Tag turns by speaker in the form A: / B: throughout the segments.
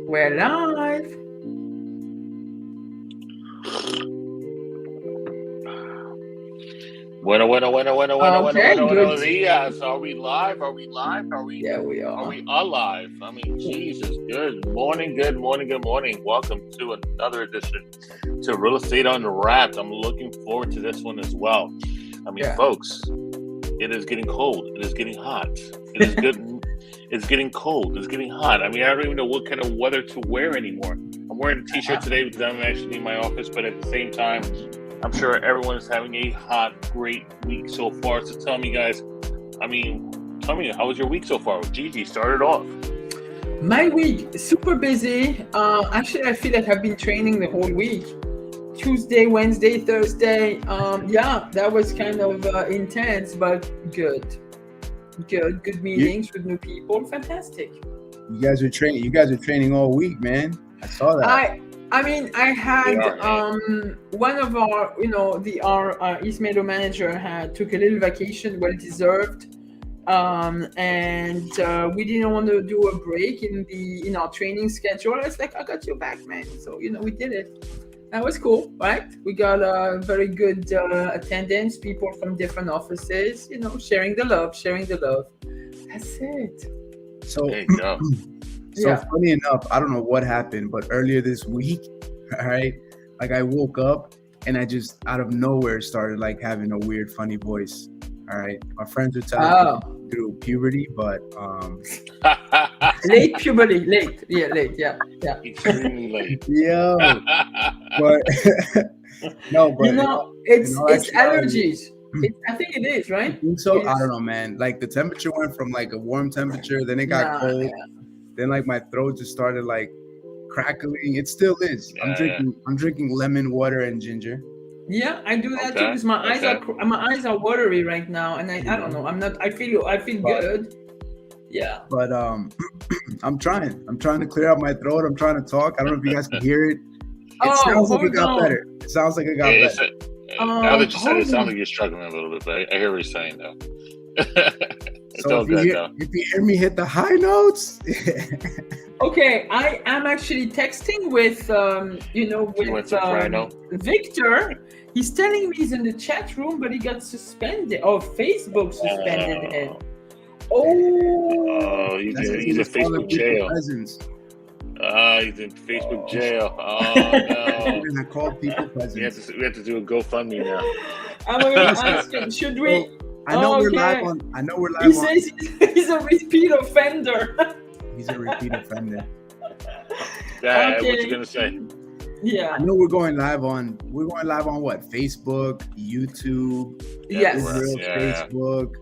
A: We're live. Okay, good.
B: Buenos dias. Are we live? Are we live?
A: Yeah, we
B: Are
A: are.
B: we alive? I mean, Jesus. Good morning, good morning, good morning. Welcome to another edition to Real Estate Unwrapped. I'm looking forward to this one as well. I mean,
A: Yeah.
B: folks, it is getting cold. It is getting hot. It is good. It's getting cold. It's getting hot. I mean, I don't even know what kind of weather to wear anymore. I'm wearing a t-shirt today because I'm actually in my office, but at the same time, I'm sure everyone is having a hot, great week so far. So tell me, guys, tell me, how was your week so far? Gigi, start it off.
A: My week, super busy. Actually, I feel like I've been training the whole week. Tuesday, Wednesday, Thursday. Yeah, that was kind of intense, but good. Good meetings with new people. Fantastic.
C: You guys are training all week, man. I saw that.
A: I mean, I had one of our, our East Meadow manager took a little vacation, well deserved, and we didn't want to do a break in our training schedule. I was like, I got your back, man. So we did it. That was cool, right? We got a very good attendance, people from different offices, sharing the love. That's it.
C: So,
B: there you go.
C: Funny enough, I don't know what happened, but earlier this week, all right, like I woke up and I just out of nowhere started like having a weird, funny voice. All right, my friends were telling me through puberty, but
A: late puberty, late, yeah.
B: Extremely late.
C: Yo, but no, but
A: it's allergies. I think it is, right?
C: I think so. I don't know, man. Like the temperature went from like a warm temperature, then it got cold. Yeah. Then like my throat just started like crackling. It still is. Yeah. I'm drinking lemon water and ginger.
A: Yeah, I do that too because my eyes are watery right now, and I don't know. I feel good. Yeah.
C: But I'm trying to clear out my throat. I'm trying to talk. I don't know if you guys can hear it. It sounds like it got better. It sounds like it got better.
B: Now that you said it, it sounds like you're struggling a little bit, but I hear what you're saying though. It's
C: so
B: all good though.
C: If you hear me hit the high notes.
A: Okay, I am actually texting with Victor. He's telling me he's in the chat room, but he got suspended. Oh, Facebook suspended him. Oh,
B: he's in Facebook jail. He's in Facebook jail. Oh no!
C: We're gonna call people presents.
B: We have to do a GoFundMe now.
A: I'm gonna ask him. Should we?
C: I know we're live on.
A: He says he's a repeat offender.
C: He's a repeat offender.
B: What you gonna say?
A: Yeah.
C: I know we're going live on what? Facebook, YouTube.
A: Yes.
C: Israel's Facebook,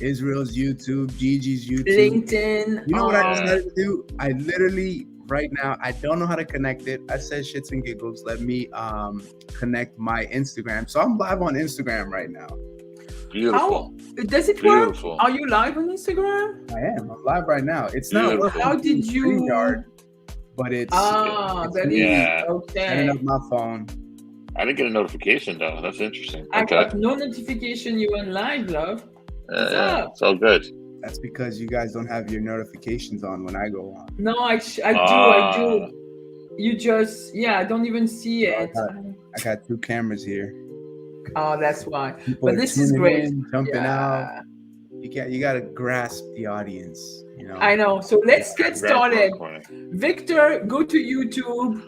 C: Israel's YouTube, Gigi's YouTube.
A: LinkedIn.
C: You know what I decided to do? I literally right now I don't know how to connect it. I said shits and giggles. Let me connect my Instagram. So I'm live on Instagram right now.
B: Beautiful.
A: Does it work? Are you live on Instagram?
C: I am. I'm live right now. It's not working.
A: How did you?
C: StreamYard, but it's
A: okay.
C: Setting up my phone.
B: I didn't get a notification though. That's interesting.
A: I got no notification. You went live, love. What's up?
B: It's all good.
C: That's because you guys don't have your notifications on when I go on.
A: No, I do. You just I don't even see it.
C: I got two cameras here.
A: Oh, that's why.
C: People
A: but this is great.
C: Jumping out. You gotta grasp the audience.
A: I know. So let's get started. Victor, go to YouTube.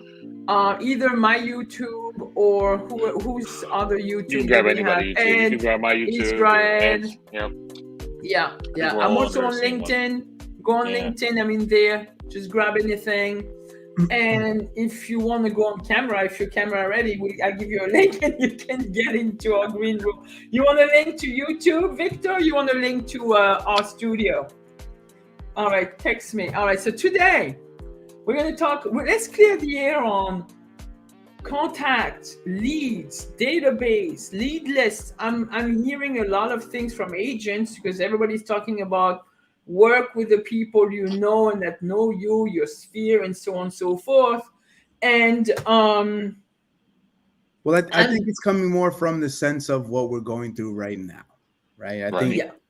A: Either my YouTube or whose other YouTube.
B: You can grab anybody. You can grab my YouTube.
A: Israel. Yeah. I'm also on LinkedIn. Go on LinkedIn. I'm in there. Just grab anything. And if you want to go on camera, if your camera ready, I'll give you a link and you can get into our green room. You want a link to YouTube, Victor? You want a link to our studio? All right, text me. All right, so today we're going to talk. Let's clear the air on contacts, leads, database, lead lists. I'm hearing a lot of things from agents because everybody's talking about work with the people you know and that know you, your sphere, and so on and so forth. And
C: I think it's coming more from the sense of what we're going through right now, right?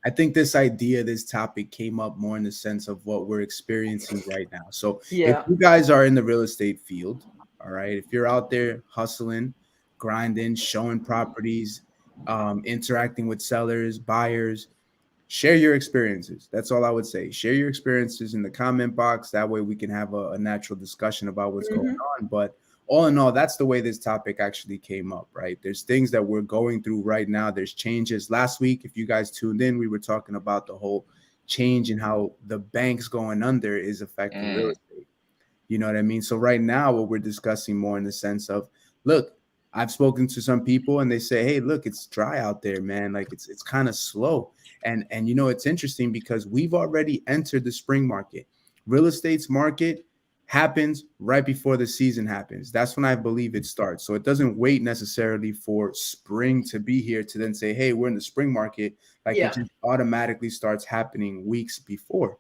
C: I I think this idea, this topic came up more in the sense of what we're experiencing right now. So if
A: Yeah.
C: you guys are in the real estate field, all right, if you're out there hustling, grinding, showing properties, interacting with sellers, buyers, share your experiences. That's all I would say. Share your experiences in the comment box. That way we can have a natural discussion about what's going on. But all in all, that's the way this topic actually came up, right? There's things that we're going through right now. There's changes. Last week, if you guys tuned in, we were talking about the whole change in how the banks going under is affecting real estate. You know what I mean? So right now, what we're discussing more in the sense of, look, I've spoken to some people and they say, hey, look, it's dry out there, man. Like it's kind of slow. And you know, it's interesting because we've already entered the spring market. Real estate's market happens right before the season happens. That's when I believe it starts. So it doesn't wait necessarily for spring to be here to then say, hey, we're in the spring market. Like it just automatically starts happening weeks before.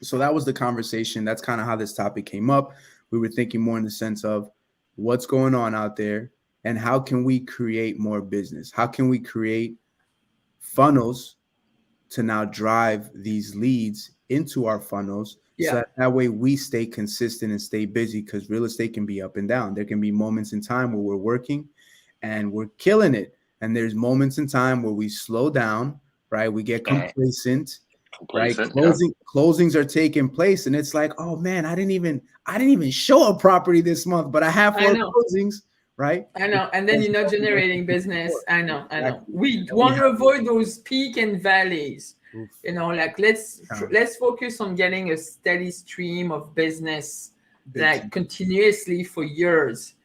C: So that was the conversation. That's kind of how this topic came up. We were thinking more in the sense of what's going on out there and how can we create more business? How can we create funnels to now drive these leads into our funnels so that way we stay consistent and stay busy, because real estate can be up and down. There can be moments in time where we're working and we're killing it. And there's moments in time where we slow down, right? We get complacent. Right, closings are taking place, and it's like, oh man, I didn't even show a property this month, but I have 4 closings, right?
A: I know, and then you're not generating business. I know. We want to avoid those peaks and valleys. You know, like let's focus on getting a steady stream of business, like continuously for years.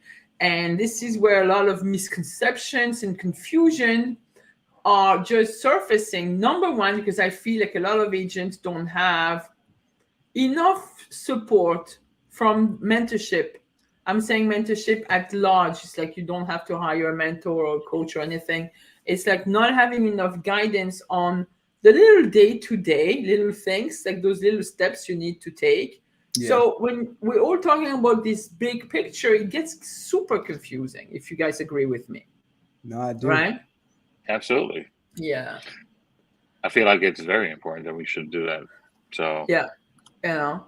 A: And this is where a lot of misconceptions and confusion are just surfacing. Number one, because I feel like a lot of agents don't have enough support from mentorship. I'm saying mentorship at large. It's like you don't have to hire a mentor or a coach or anything. It's like not having enough guidance on the little day-to-day little things, like those little steps you need to take. So when we're all talking about this big picture, it gets super confusing, if you guys agree with me.
C: No, I do.
A: Right?
B: Absolutely.
A: Yeah.
B: I feel like it's very important that we should do that. So
A: yeah, you know,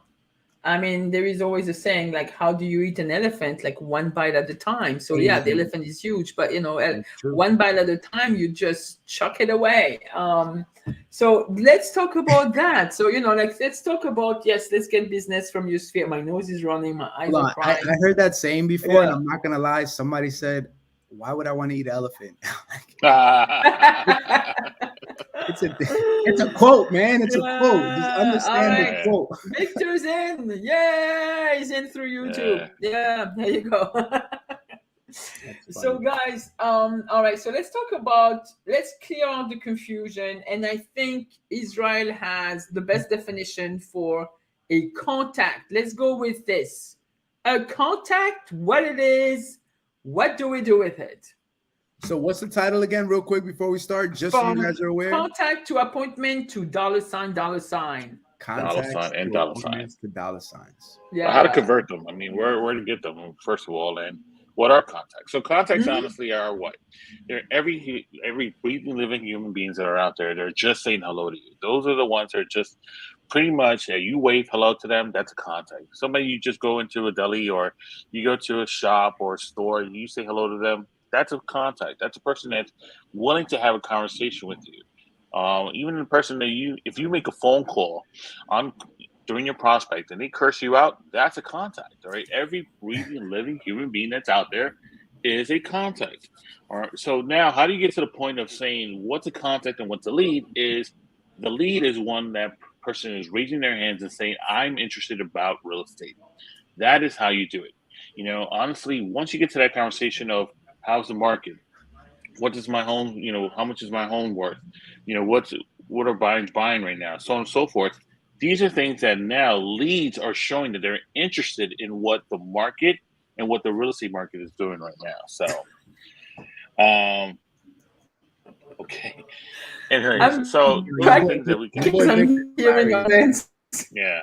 A: I mean, there is always a saying like, how do you eat an elephant? Like one bite at a time. So yeah, the elephant is huge, but you know, one bite at a time, you just chuck it away. So let's talk about that. So, you know, like, let's talk about, let's get business from your sphere. My nose is running, my eyes are crying.
C: I heard that saying before, and I'm not going to lie. Somebody said, why would I want to eat an elephant? It's a quote, man. It's a quote. Just understand the quote.
A: Victor's in. Yeah, he's in through YouTube. Yeah, there you go. So guys, all right, so let's clear out the confusion. And I think Israel has the best definition for a contact. Let's go with this. A contact, what it is, what do we do with it?
C: So what's the title again, real quick, before we start, just so you guys are aware?
A: Contact to appointment to $sign.
C: Contacts
B: and dollar signs
C: to dollar signs.
B: Yeah. How to convert them? I mean, where to get them, first of all, and what are contacts? So contacts, honestly, are what? They're every breathing, living human beings that are out there. They're just saying hello to you. Those are the ones that are just pretty much, you wave hello to them. That's a contact. Somebody you just go into a deli or you go to a shop or a store and you say hello to them. That's a contact. That's a person that's willing to have a conversation with you. Even the person that if you make a phone call during your prospect and they curse you out, that's a contact. All right. Every breathing, living human being that's out there is a contact. All right. So now, how do you get to the point of saying what's a contact and what's a lead? Is the lead is one that person is raising their hands and saying, I'm interested about real estate. That is how you do it. You know, honestly, once you get to that conversation of how's the market, what is my home, how much is my home worth, what are buyers buying right now, so on and so forth. These are things that now leads are showing that they're interested in what the market and what the real estate market is doing right now. So, okay. Anyways, so these are things that we can. Yeah.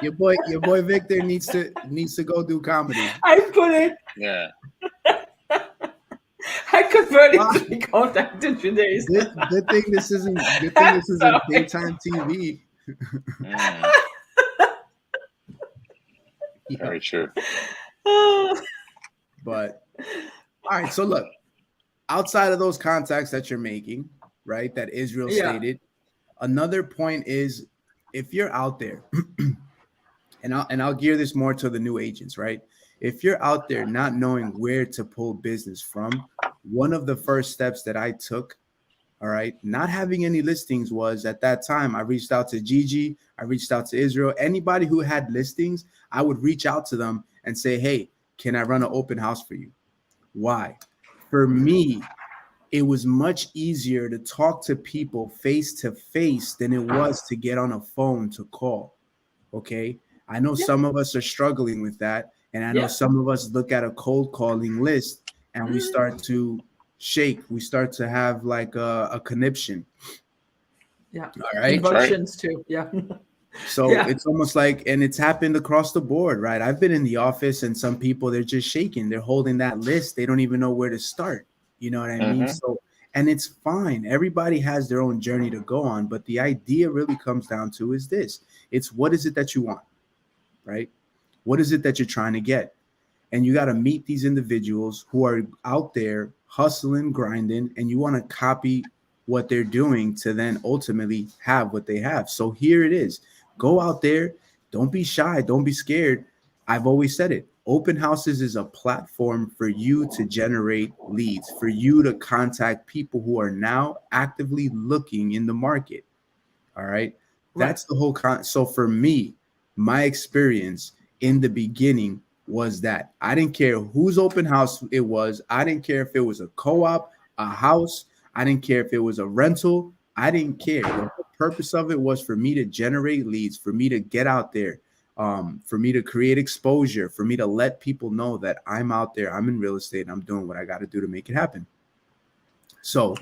C: Your boy Victor needs to go do comedy.
A: I put it.
B: Yeah.
A: I converted to contact in 2 days.
C: Good thing this isn't daytime TV.
B: Very true.
C: But all right, so look, outside of those contacts that you're making, right, that Israel stated, another point is if you're out there, and I'll gear this more to the new agents, right? If you're out there not knowing where to pull business from, one of the first steps that I took, all right, not having any listings, was at that time I reached out to Gigi, I reached out to Israel. Anybody who had listings, I would reach out to them and say, hey, can I run an open house for you? Why? For me, it was much easier to talk to people face to face than it was to get on a phone to call. Okay. I know some of us are struggling with that. And I know some of us look at a cold calling list and we start to shake. We start to have like a conniption.
A: Yeah.
C: All right.
A: Convulsions too. Yeah.
C: So it's almost like, and it's happened across the board, right? I've been in the office and some people, they're just shaking. They're holding that list. They don't even know where to start. You know what I mean? So, and it's fine. Everybody has their own journey to go on. But the idea really comes down to is this. It's what is it that you want, right? What is it that you're trying to get? And you got to meet these individuals who are out there hustling, grinding, and you want to copy what they're doing to then ultimately have what they have. So here it is. Go out there. Don't be shy. Don't be scared. I've always said it. Open houses is a platform for you to generate leads, for you to contact people who are now actively looking in the market. All right. That's the whole so for me, my experience in the beginning was that I didn't care whose open house it was. I didn't care if it was a co-op, a house. I didn't care if it was a rental. I didn't care. The purpose of it was for me to generate leads, for me to get out there, for me to create exposure, for me to let people know that I'm out there, I'm in real estate, and I'm doing what I got to do to make it happen. So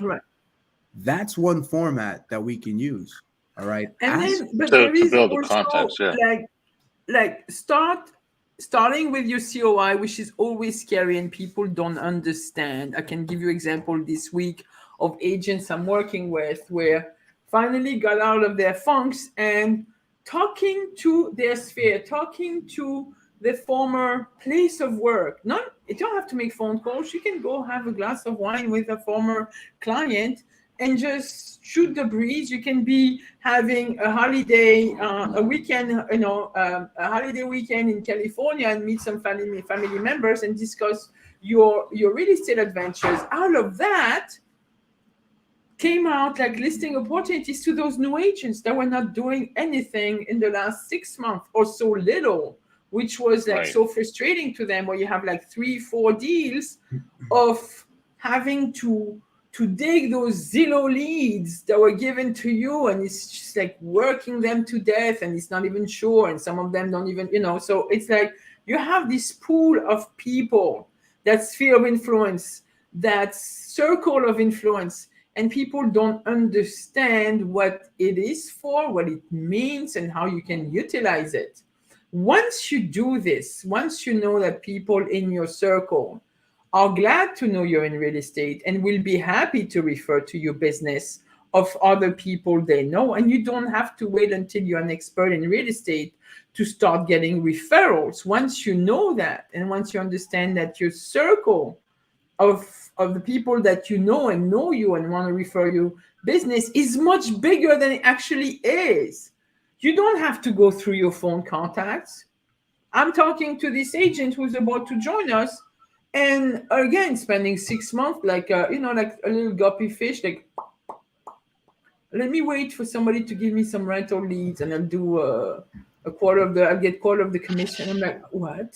C: that's one format that we can use. All right.
A: And then, but there is build also contacts, like starting with your COI, which is always scary and people don't understand. I can give you example this week of agents I'm working with where finally got out of their funks and talking to their sphere, talking to the former place of work. You don't have to make phone calls. You can go have a glass of wine with a former client and just shoot the breeze. You can be having a holiday, a weekend, a holiday weekend in California and meet some family members and discuss your real estate adventures. Out of that came out like listing opportunities to those new agents that were not doing anything in the last 6 months or so little, which was like so frustrating to them, where you have like 3-4 deals of having to dig those Zillow leads that were given to you, and it's just like working them to death, and it's not even sure, and some of them don't even, so it's like you have this pool of people, that sphere of influence, that circle of influence, and people don't understand what it is for, what it means, and how you can utilize it. Once you do this, once you know that people in your circle are glad to know you're in real estate and will be happy to refer to your business of other people they know, and you don't have to wait until you're an expert in real estate to start getting referrals. Once you know that, and once you understand that your circle of the people that you know you and want to refer you business is much bigger than it actually is, you don't have to go through your phone contacts. I'm talking to this agent who's about to join us, and again, spending 6 months like a little guppy fish, like, let me wait for somebody to give me some rental leads, and I'll do I'll get quarter of the commission. I'm like, what?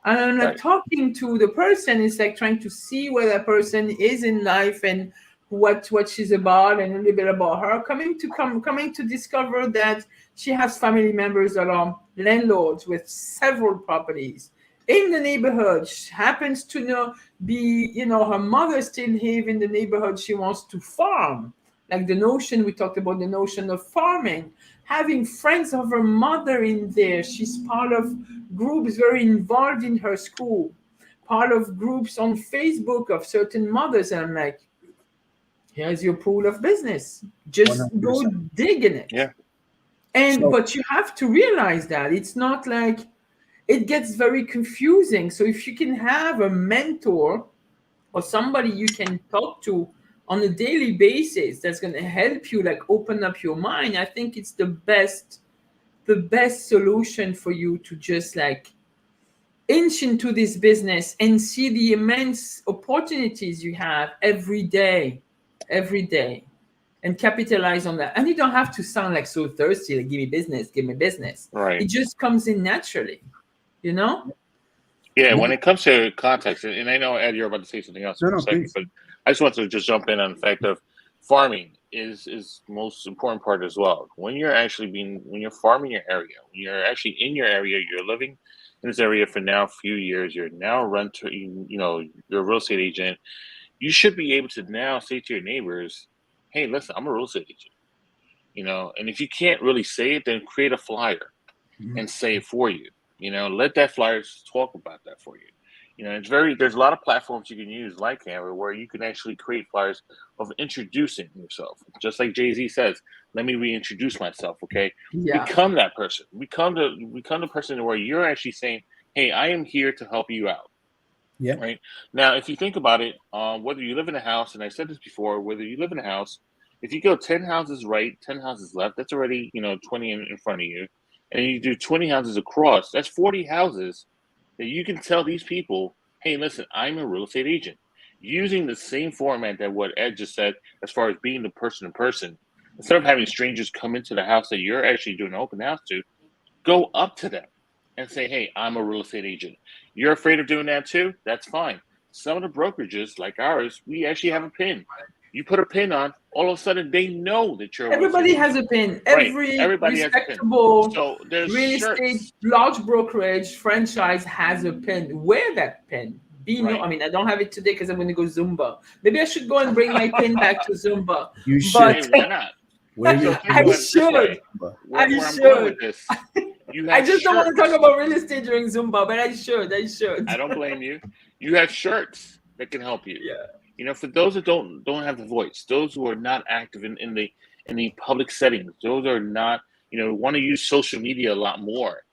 A: And I'm like talking to the person. It's like trying to see where that person is in life and what she's about, and a little bit about her. Coming to discover that she has family members that are landlords with several properties in the neighborhood. She happens to her mother still live in the neighborhood. She wants to farm. Like we talked about the notion of farming, having friends of her mother in there. She's part of groups very involved in her school, part of groups on Facebook of certain mothers, and I'm like, here's your pool of business. Just
C: 100%.
A: go dig in it.
B: Yeah.
A: But you have to realize that it's not like, it gets very confusing. So if you can have a mentor or somebody you can talk to on a daily basis that's going to help you like open up your mind, I think it's the best solution for you to just like inch into this business and see the immense opportunities you have every day, and capitalize on that. And you don't have to sound like so thirsty, like give me business.
B: Right.
A: It just comes in naturally, you know?
B: Yeah, when it comes to context, and I know, Ed, you're about to say something else in a second,
C: please.
B: but I just want to just jump in on the fact of farming is most important part as well. When you're farming your area, when you're actually in your area, you're living in this area for now a few years, you're now a renter, you're a real estate agent, you should be able to now say to your neighbors, hey, listen, I'm a real estate agent, and if you can't really say it, then create a flyer and say it for you. Let that flyer talk about that for you. There's a lot of platforms you can use like Canva where you can actually create flyers of introducing yourself. Just like Jay-Z says, let me reintroduce myself, okay?
A: Yeah.
B: Become that person. Become the person where you're actually saying, hey, I am here to help you out.
C: Yeah.
B: Right? Now, if you think about it, whether you live in a house, and I said this before, whether you live in a house, if you go 10 houses right, 10 houses left, that's already, 20 in front of you. And you do 20 houses across, that's 40 houses that you can tell these people, hey, listen, I'm a real estate agent. Using the same format that what Ed just said, as far as being the person in person, instead of having strangers come into the house that you're actually doing an open house to, go up to them and say, hey, I'm a real estate agent. You're afraid of doing that too? That's fine. Some of the brokerages, like ours, we actually have a pin. You put a pin on, all of a sudden they know that you're.
A: Everybody has a pin. Everybody respectable
B: so
A: real estate large brokerage franchise has a pin. Wear that pin. I mean, I don't have it today because I'm going to go Zumba. Maybe I should go and bring my pin back to Zumba.
C: You should.
A: But
B: why not?
A: I should. I should. I just don't want to talk about real estate during Zumba, but I should.
B: I don't blame you. You have shirts that can help you.
A: Yeah.
B: For those that don't have the voice, those who are not active in the public settings, those are not, want to use social media a lot more,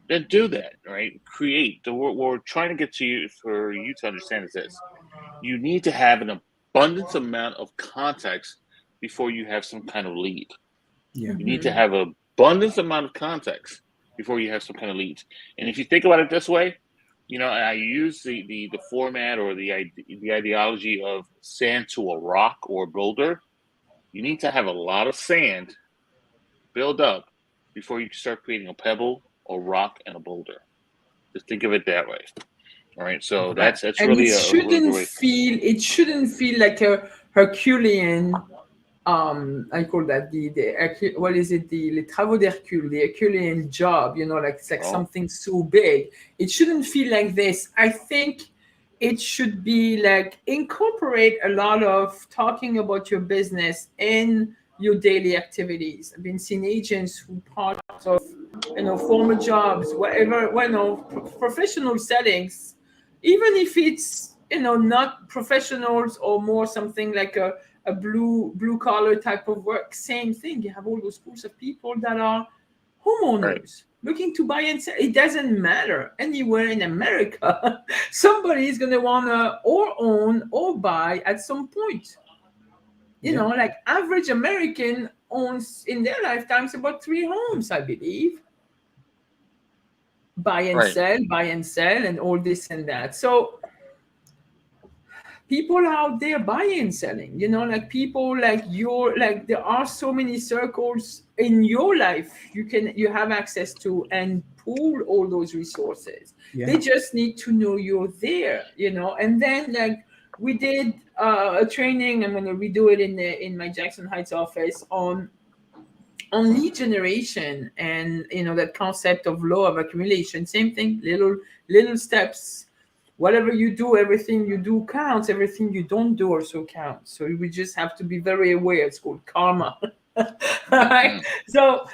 B: then do that, right? Create. What we're trying to get to you for you to understand is this. You need to have an abundance amount of context before you have some kind of lead.
C: Yeah.
B: You need to have an abundance amount of context before you have some kind of leads. And if you think about it this way, I use the format or the ideology of sand to a rock or boulder. You need to have a lot of sand build up before you start creating a pebble, a rock, and a boulder. Just think of it that way. All right, so that's
A: and
B: really
A: it shouldn't feel like a Herculean. I call that the what is it, les travaux d'Hercule, the Herculean job, like it's like something so big. It shouldn't feel like this. I think it should be like incorporate a lot of talking about your business in your daily activities. I've been seeing agents who part of former jobs, whatever, professional settings, even if it's not professionals or more something like a blue collar type of work, same thing. You have all those pools of people that are homeowners looking to buy and sell. It doesn't matter. Anywhere in America, somebody is going to want to or own or buy at some point. Like average American owns in their lifetimes about 3 homes, I believe. Buy and sell and all this and that. So people out there buying and selling, like people like there are so many circles in your life you have access to and pool all those resources. They just need to know you're there, and then like we did a training. I'm going to redo it in my Jackson Heights office on lead generation and that concept of law of accumulation. Same thing, little steps. Whatever you do, everything you do counts. Everything you don't do also counts. So we just have to be very aware. It's called karma. Right? So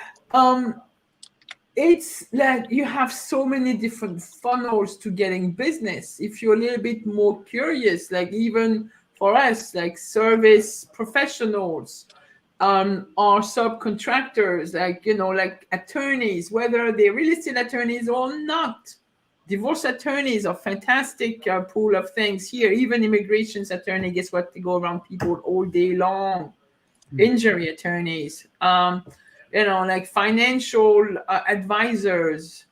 A: it's like you have so many different funnels to getting business. If you're a little bit more curious, like even for us, like service professionals, or subcontractors, like, you know, like attorneys, whether they're real estate attorneys or not. Divorce attorneys are fantastic pool of things here. Even immigrations attorney, guess what? They go around people all day long. Injury attorneys, you know, like financial advisors.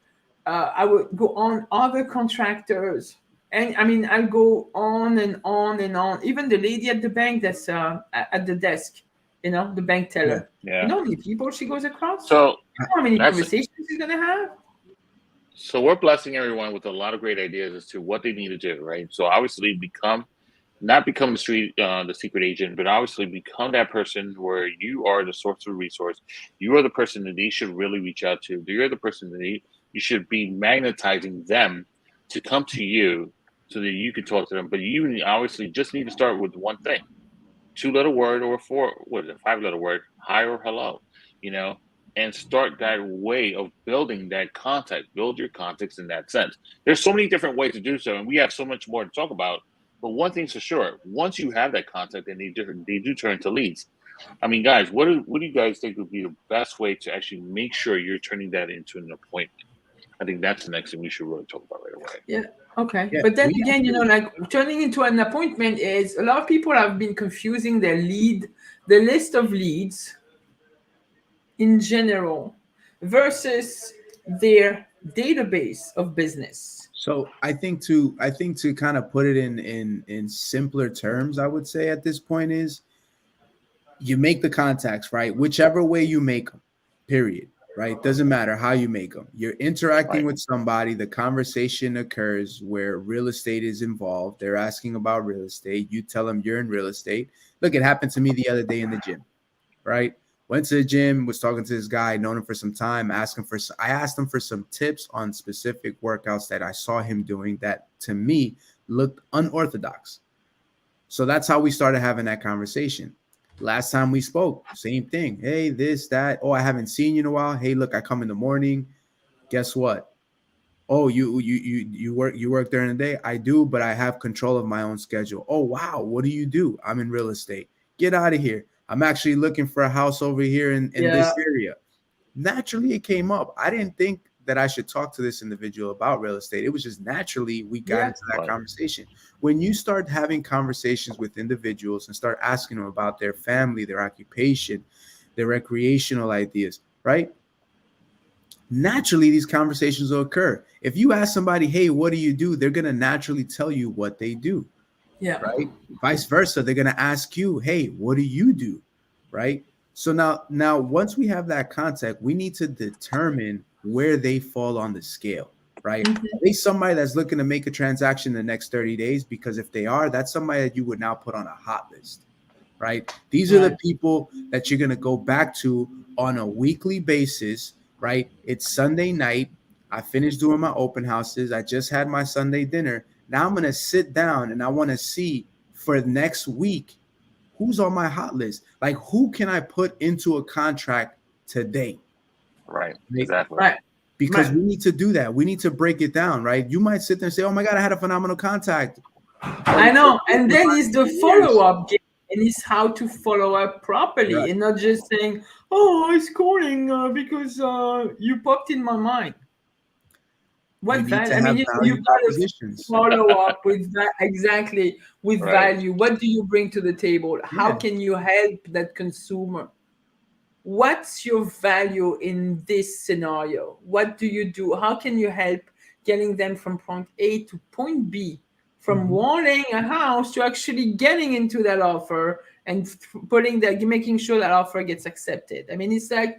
A: I would go on, other contractors, and I mean, I'll go on and on and on. Even the lady at the bank that's at the desk, you know, the bank
C: Yeah.
A: teller. You
B: Yeah.
A: know how many people she goes across?
B: So
A: You know how many
B: that's
A: conversations she's gonna have?
B: so we're blessing everyone with a lot of great ideas as to what they need to do, right? So obviously not become the secret agent, but obviously become that person where you are the source of resource. You are the person that they should really reach out to. You're the person that you should be magnetizing them to come to you so that you can talk to them. But you obviously just need to start with one thing: 2 letter word or what is it, 5 letter word, hi or hello, you know, and start that way of building that contact, build your contacts in that sense. There's so many different ways to do so, and we have so much more to talk about. But one thing's for sure, once you have that contact and they do turn to leads. I mean, guys, what do you guys think would be the best way to actually make sure you're turning that into an appointment? I think that's the next thing we should really talk about right away.
A: Yeah. Okay.
C: Yeah,
A: But then
C: we
A: again, you know, like turning into an appointment is, a lot of people have been confusing the list of leads in general versus their database of business.
C: So I think to kind of put it in simpler terms, I would say at this point is you make the contacts, right? Whichever way you make them, period, right? Doesn't matter how you make them. You're interacting
B: Right.
C: with somebody, the conversation occurs where real estate is involved. They're asking about real estate. You tell them you're in real estate. Look, it happened to me the other day in the gym, right? Went to the gym, was talking to this guy, known him for some time, I asked him for some tips on specific workouts that I saw him doing that to me looked unorthodox. So that's how we started having that conversation. Last time we spoke, same thing. Hey, this, that. Oh, I haven't seen you in a while. Hey, look, I come in the morning. Guess what? Oh, you work during the day? I do, but I have control of my own schedule. Oh, wow. What do you do? I'm in real estate. Get out of here. I'm actually looking for a house over here in
A: Yeah.
C: this area. Naturally, it came up. I didn't think that I should talk to this individual about real estate. It was just naturally we got
A: Yeah.
C: into that
B: Right.
C: conversation. When you start having conversations with individuals and start asking them about their family, their occupation, their recreational ideas, right? Naturally, these conversations will occur. If you ask somebody, hey, what do you do? They're going to naturally tell you what they do,
A: Yeah.
C: right? Vice versa, they're going to ask you, hey, what do you do, right? So now once we have that contact, we need to determine where they fall on the scale, right?
A: Mhm.
C: Are they somebody that's looking to make a transaction in the next 30 days? Because if they are, that's somebody that you would now put on a hot list, right? These are the
A: Right.
C: people that you're going to go back to on a weekly basis, right? It's Sunday night. I finished doing my open houses. I just had my Sunday dinner. Now I'm going to sit down and I want to see for next week who's on my hot list. Like, who can I put into a contract today?
B: Right.
C: Right?
B: Exactly.
A: Right.
C: Because
A: Right.
C: we need to do that. We need to break it down, right? You might sit there and say, oh my God, I had a phenomenal contact.
A: I know. And then it's the
C: Years.
A: follow-up game, and it's how to follow up properly,
C: Right.
A: and not just saying, "Oh, I was calling because you popped in my mind."
C: You
A: What
C: need
A: value?
C: to
A: I mean,
C: have
A: you
C: value
A: got to
C: propositions.
A: follow up with that exactly, with
B: Right.
A: value. What do you bring to the table? How
C: Yeah.
A: can you help that consumer? What's your value in this scenario? What do you do? How can you help getting them from point A to point B, from
C: Mhm.
A: wanting a house to actually getting into that offer and putting that, making sure that offer gets accepted? I mean, it's like,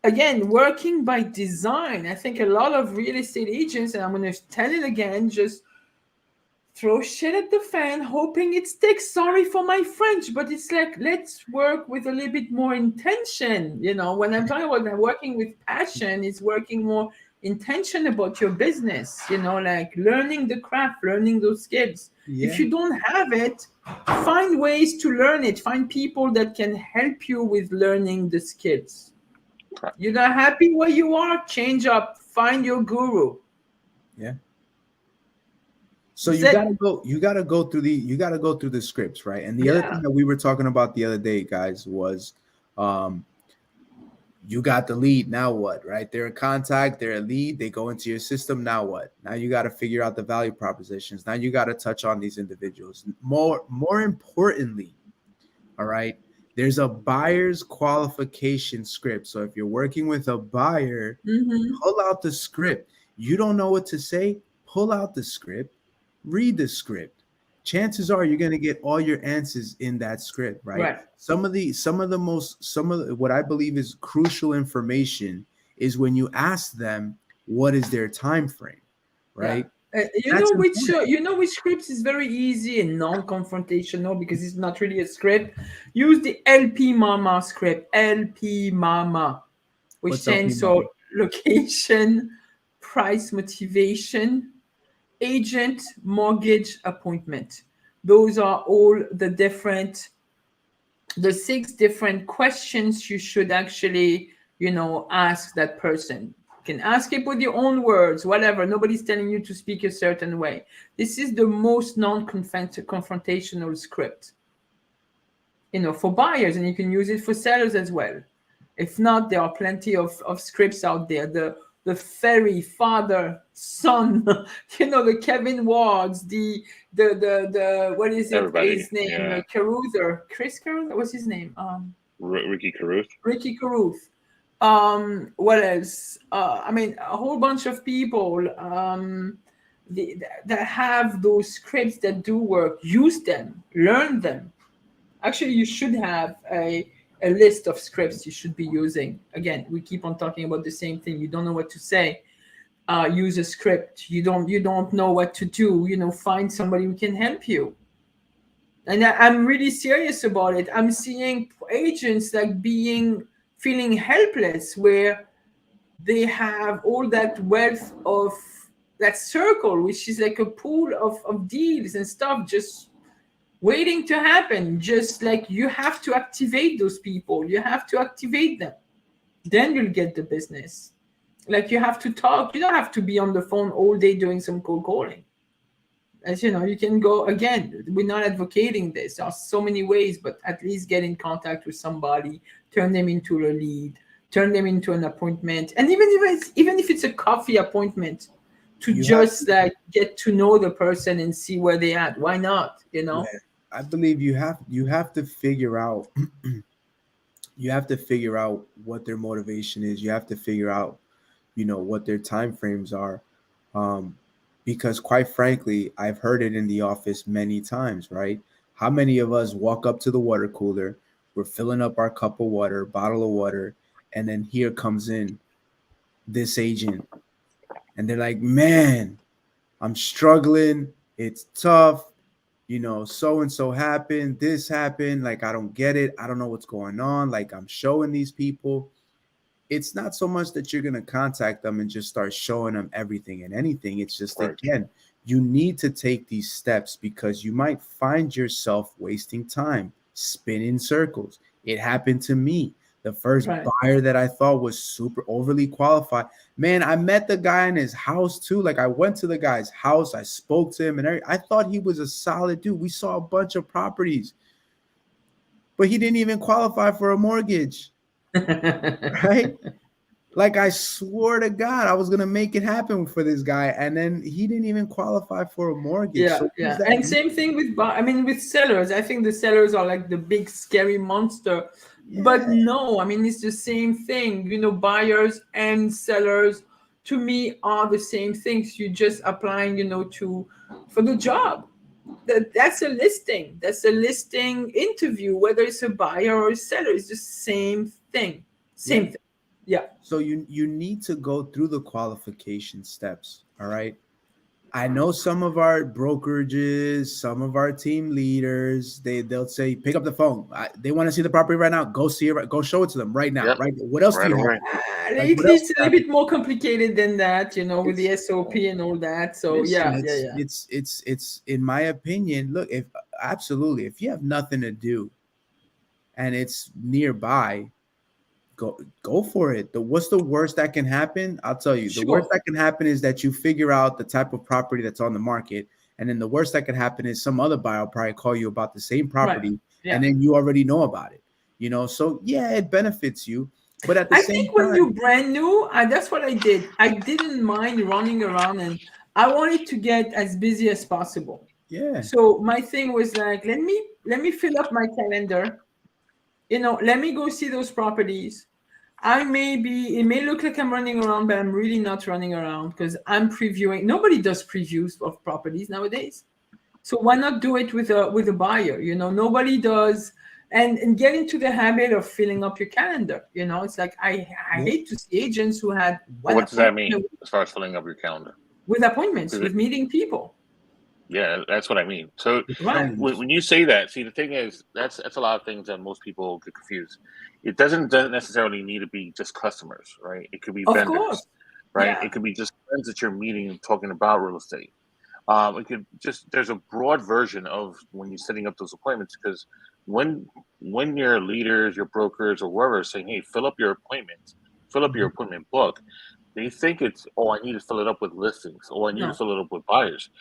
A: again, working by design. I think a lot of real estate agents, and I'm going to tell it again, just throw shit at the fan, hoping it sticks. Sorry for my French, but it's like, let's work with a little bit more intention. You know, when I'm talking about working with passion, it's working more intention about your business. You know, like learning the craft, learning those skills. If
C: Yeah.
A: you don't have it, find ways to learn it. Find people that can help you with learning the skills. You're not happy where you are, change up, find your guru.
C: Yeah. So you gotta go through the scripts, right? And the other thing that we were talking about the other day, guys, was you got the lead. Now what? Right? They're in contact, they're a lead, they go into your system. Now what? Now you got to figure out the value propositions. Now you got to touch on these individuals. More importantly, all right, there's a buyer's qualification script. So if you're working with a buyer, pull out the script. You don't know what to say, pull out the script, read the script. Chances are you're going to get all your answers in that script, right? Some of what I believe is crucial information is when you ask them what is their time frame, right?
A: You know which scripts is very easy and non-confrontational because it's not really a script. Use the LP Mama script. LP Mama, which stands for location, price, motivation, agent, mortgage, appointment. Those are all the 6 different questions you should actually, ask that person. You can ask it with your own words, whatever. Nobody's telling you to speak a certain way. This is the most non-confrontational script, for buyers, and you can use it for sellers as well. If not, there are plenty of scripts out there. The fairy father son, the Kevin Wards, the what is it?
B: Everybody,
A: his name? Caruther, Chris Caruther. What's his name?
B: Ricky Caruth.
A: Ricky Caruth. What else? I mean, a whole bunch of people that have those scripts that do work. Use them, learn them. Actually, you should have a list of scripts you should be using. Again, we keep on talking about the same thing. You don't know what to say. Use a script. You don't know what to do. Find somebody who can help you. And I'm really serious about it. I'm seeing agents feeling helpless, where they have all that wealth of that circle, which is like a pool of deals and stuff just waiting to happen. Just like you have to activate those people. You have to activate them. Then you'll get the business. Like you have to talk. You don't have to be on the phone all day doing some cold calling. As you know, you can go, again, we're not advocating this. There are so many ways, but at least get in contact with somebody, turn them into a lead, turn them into an appointment. And even if it's a coffee appointment, to get to know the person and see where they at. Why not?
C: Yeah, I believe you have to figure out what their motivation is. You have to figure out, what their time frames are. Because quite frankly, I've heard it in the office many times, right? How many of us walk up to the water cooler, we're filling up our cup of water, bottle of water, and then here comes in this agent. And they're like, man, I'm struggling. It's tough. So-and-so happened. This happened. Like, I don't get it. I don't know what's going on. Like, I'm showing these people. It's not so much that you're going to contact them and just start showing them everything and anything. It's just, again, you need to take these steps because you might find yourself wasting time, spinning circles. It happened to me. The first buyer that I thought was super overly qualified. Man, I met the guy in his house too. Like, I went to the guy's house. I spoke to him and I thought he was a solid dude. We saw a bunch of properties, but he didn't even qualify for a mortgage. Right? Like, I swore to God I was gonna make it happen for this guy, and then he didn't even qualify for a mortgage.
A: And same thing with sellers. I think the sellers are like the big scary monster, but no, it's the same thing. Buyers and sellers to me are the same things. You're just applying, for the job. That's a listing. That's a listing interview, whether it's a buyer or a seller. It's the same thing. Same thing. Yeah.
C: So you need to go through the qualification steps. All right. I know some of our brokerages, some of our team leaders, they'll say, pick up the phone. They want to see the property right now. Go see it. Go show it to them right now. Right. What else do you have?
A: It's a little bit more complicated than that, with the SOP and all that. So
C: it's in my opinion. Look, if you have nothing to do, and it's nearby, go for it. What's the worst that can happen? I'll tell you. The
A: Sure.
C: worst that can happen is that you figure out the type of property that's on the market, and then the worst that can happen is some other buyer will probably call you about the same property,
A: Right. Yeah.
C: and then you already know about it. So yeah, it benefits you, but at the
A: I
C: same
A: think when
C: time,
A: you're brand new, that's what I did. I didn't mind running around, and I wanted to get as busy as possible.
C: yeah,
A: So my thing was like, let me fill up my calendar. Let me go see those properties. It may look like I'm running around, but I'm really not running around because I'm previewing. Nobody does previews of properties nowadays. So why not do it with a buyer? Nobody does. And get into the habit of filling up your calendar. It's like I hate to see agents who had one
B: What does that mean
A: appointment
B: as far as filling up your calendar?
A: with appointments,
B: Is it-
A: with meeting people.
B: Yeah, that's what I mean. So
A: Right.
B: when you say that, see, the thing is, that's a lot of things that most people get confused. It doesn't necessarily need to be just customers, right? It could be
A: Of
B: vendors,
A: course.
B: right?
A: Yeah.
B: It could be just friends that you're meeting and talking about real estate. It could there's a broad version of when you're setting up those appointments, because when your leaders, your brokers, or whoever is saying, hey, fill up your appointments, fill up your appointment book, they think it's, oh, I need to fill it up with listings, or I need to
A: No.
B: fill it up with buyers.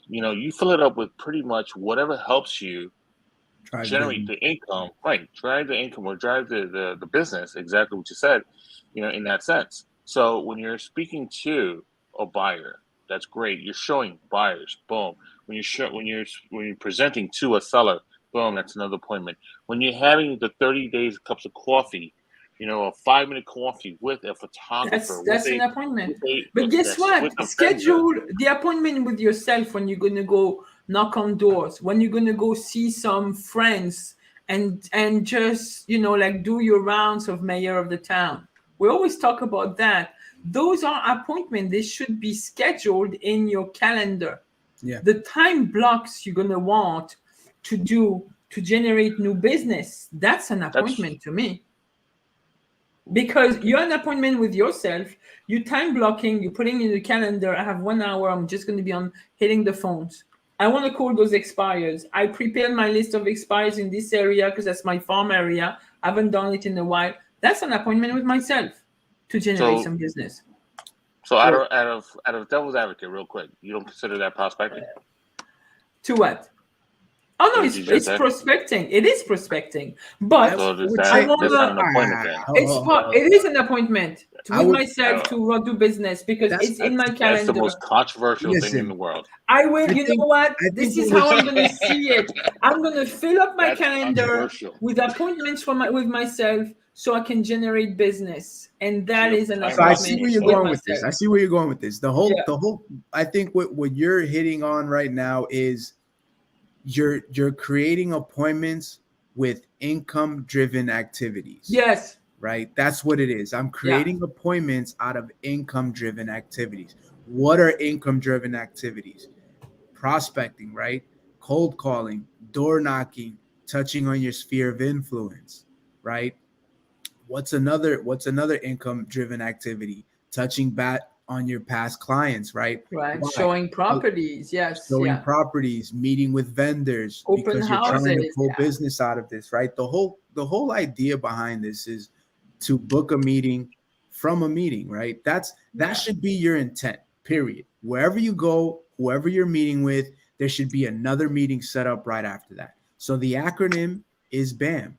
B: You fill it up with pretty much whatever helps you generate the income, right? Drive the income or drive the business, exactly what you said, in that sense. So when you're speaking to a buyer, that's great. You're showing buyers, boom. When you're presenting to a seller, boom, that's another appointment. When you're having the 30 days cups of coffee, a 5-minute coffee with a photographer,
A: That's an appointment. But guess
B: with
A: what?
B: a vendor.
A: Schedule the appointment with yourself when you're gonna go knock on doors, when you're gonna go see some friends and just like do your rounds of mayor of the town. We always talk about that. Those are appointments. They should be scheduled in your calendar.
C: Yeah.
A: The time blocks you're gonna want to generate new business. That's an appointment to me. Because you're an appointment with yourself, you time blocking, you're putting in the calendar, I have 1 hour, I'm just going to be on hitting the phones. I want to call those expires. I prepared my list of expires in this area because that's my farm area. I haven't done it in a while. That's an appointment with myself to generate some business.
B: So out of devil's advocate, real quick, you don't consider that prospecting?
A: To what? Oh no, it's prospecting. It is prospecting, but
B: that's not an appointment then.
A: It is an appointment with myself to do business because it's in my calendar.
B: That's the most controversial thing in the world.
A: I will. You know what? This is how I'm going to see it. I'm going to fill up my calendar with appointments with myself so I can generate business, and that is an appointment.
C: So I see where you're going with this. I see where you're going with this. The whole. I think what you're hitting on right now is you're creating appointments with income-driven activities.
A: Yes.
C: Right? That's what it is. I'm creating appointments out of income-driven activities. What are income-driven activities? Prospecting, right? Cold calling, door knocking, touching on your sphere of influence, right? What's another income-driven activity? Touching back on your past clients, right?
A: Right. Why? Showing properties. Yes.
C: Showing properties, meeting with vendors,
A: open
C: because
A: houses,
C: you're trying to pull business out of this, right? The whole idea behind this is to book a meeting from a meeting, right? That should be your intent, period. Wherever you go, whoever you're meeting with, there should be another meeting set up right after that. So the acronym is BAM,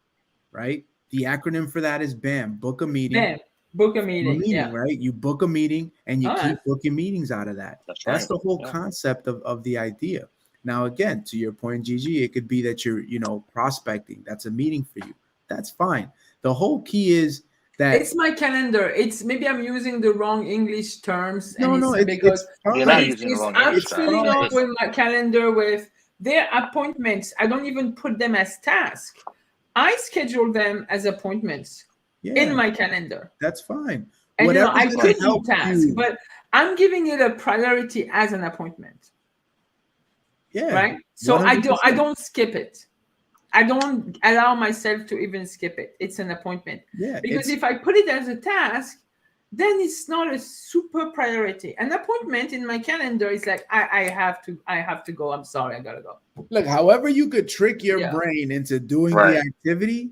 C: right? The acronym for that is BAM, book a meeting.
A: BAM. Book a meeting,
C: right? You book a meeting and you keep booking meetings out of that. That's the whole concept of the idea. Now, again, to your point, Gigi, it could be that you're, prospecting. That's a meeting for you. That's fine. The whole key is that
A: it's my calendar. It's maybe I'm using the wrong English terms.
B: Because you're not using the wrong English terms.
A: I'm filling up with my calendar with their appointments. I don't even put them as tasks. I schedule them as appointments. In my calendar.
C: That's fine.
A: And I could do tasks, but I'm giving it a priority as an appointment.
C: Yeah.
A: Right. So 100%. I don't skip it. I don't allow myself to even skip it. It's an appointment.
C: Yeah.
A: Because if I put it as a task, then it's not a super priority. An appointment in my calendar is like I have to go. I'm sorry, I gotta go.
C: Look, however you could trick your brain into doing the activity.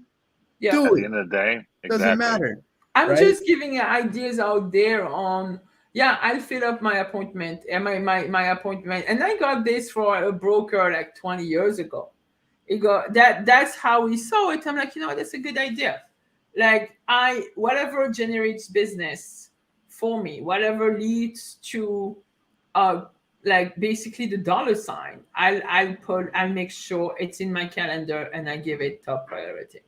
B: At the end of the day,
C: doesn't matter.
A: I'm
C: right?
A: just giving ideas out there on, yeah, I'll fill up my appointment and my appointment. And I got this for a broker like 20 years ago. It got that's how we saw it. I'm like, that's a good idea. Like whatever generates business for me, whatever leads to uh like basically the dollar sign, I'll make sure it's in my calendar and I give it top priority.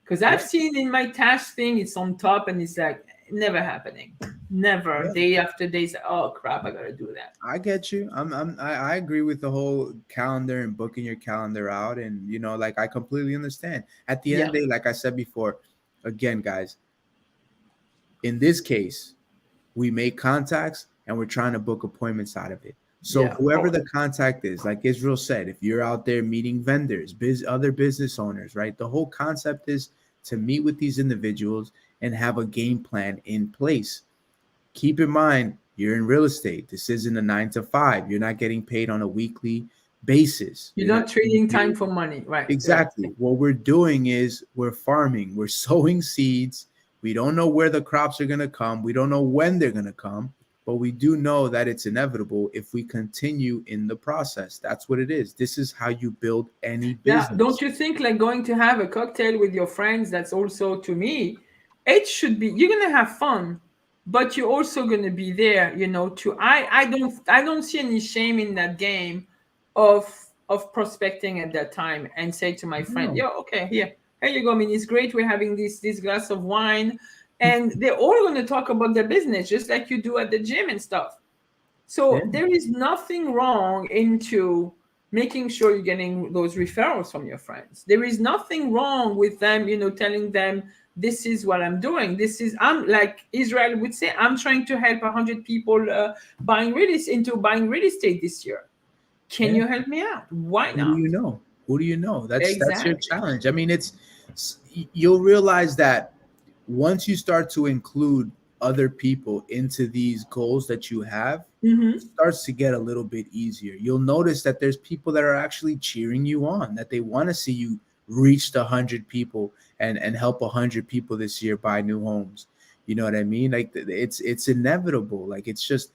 A: Because I've
C: Yeah,
A: seen in my task thing, it's on top and it's like never happening. Never.
C: yeah.
A: Day after day, say, oh crap, I gotta do that.
C: I get you. I agree with the whole calendar and booking your calendar out, and like I completely understand. At the end of
A: Yeah.
C: the day, like I said before, again, guys, in this case, we make contacts and we're trying to book appointments out of it. So
A: Yeah.
C: whoever
A: Oh,
C: the contact is, like Israel said, if you're out there meeting vendors, other business owners, right? The whole concept is to meet with these individuals and have a game plan in place. Keep in mind, you're in real estate. This isn't a 9 to 5. You're not getting paid on a weekly basis.
A: you're
C: You're not
A: not
C: getting
A: trading time
C: paid.
A: for money. Right. Right.
C: Exactly. What we're doing is we're farming, we're sowing seeds. We don't know where the crops are going to come. We don't know when they're going to come, but we do know that it's inevitable if we continue in the process. That's what it is. This is how you build any
A: Yeah, don't
C: business.
A: you think like going to have a cocktail with your friends, that's also to me, it should be, you're gonna have fun, but you're also gonna be there, to I don't see any shame in that game of prospecting at that time and say to my friend,
C: No.
A: yo, okay, here you go. I mean, it's great we're having this glass of wine, and they're all gonna talk about their business just like you do at the gym and stuff.
C: Yeah.
A: So there is nothing wrong into making sure you're getting those referrals from your friends. There is nothing wrong with them, telling them this is what I'm doing. I'm like Israel would say, I'm trying to help 100 people buying real estate this year. Can
C: Yeah.
A: you help me out? Why
C: Who do
A: not?
C: you know? Who do you know? That's your
A: Exactly.
C: challenge. I mean, you'll realize that once you start to include other people into these goals that you have, it
A: Mm-hmm.
C: starts to get a little bit easier. You'll notice that there's people that are actually cheering you on, that they want to see you reach the 100 people and help 100 people this year buy new homes. You know what I mean? Like it's inevitable. Like it's just,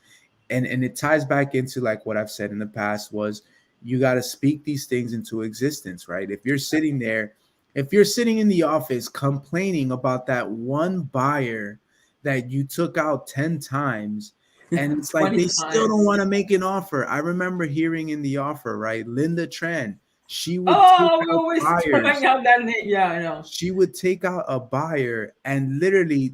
C: and it ties back into like what I've said in the past was you got to speak these things into existence, right? If you're sitting in the office complaining about that one buyer that you took out 10 times and it's like
A: 20
C: they still don't
A: times.
C: want to make an offer. I remember hearing in the offer, right? Linda Tran, she would take
A: Oh, we
C: out
A: always throwing
C: buyers.
A: out that name. Yeah, I know.
C: She would take out a buyer and literally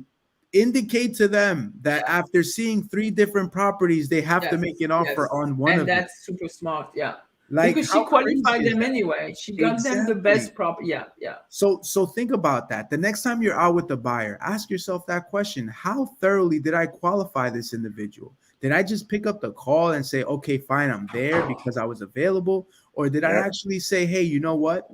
C: indicate to them that
A: Yeah.
C: after seeing 3 different properties, they have to
A: Yes,
C: make an offer
A: yes.
C: on one
A: And
C: of them.
A: that's super smart. Yeah.
C: Like,
A: Because she
C: how crazy
A: qualified
C: is
A: them
C: that?
A: anyway. She got them the
C: Exactly.
A: best prop. Yeah, yeah.
C: So think about that. The next time you're out with the buyer, ask yourself that question. How thoroughly did I qualify this individual? Did I just pick up the call and say, okay, fine, I'm there because I was available? Or did I
B: Yep.
C: actually say, hey, you know what?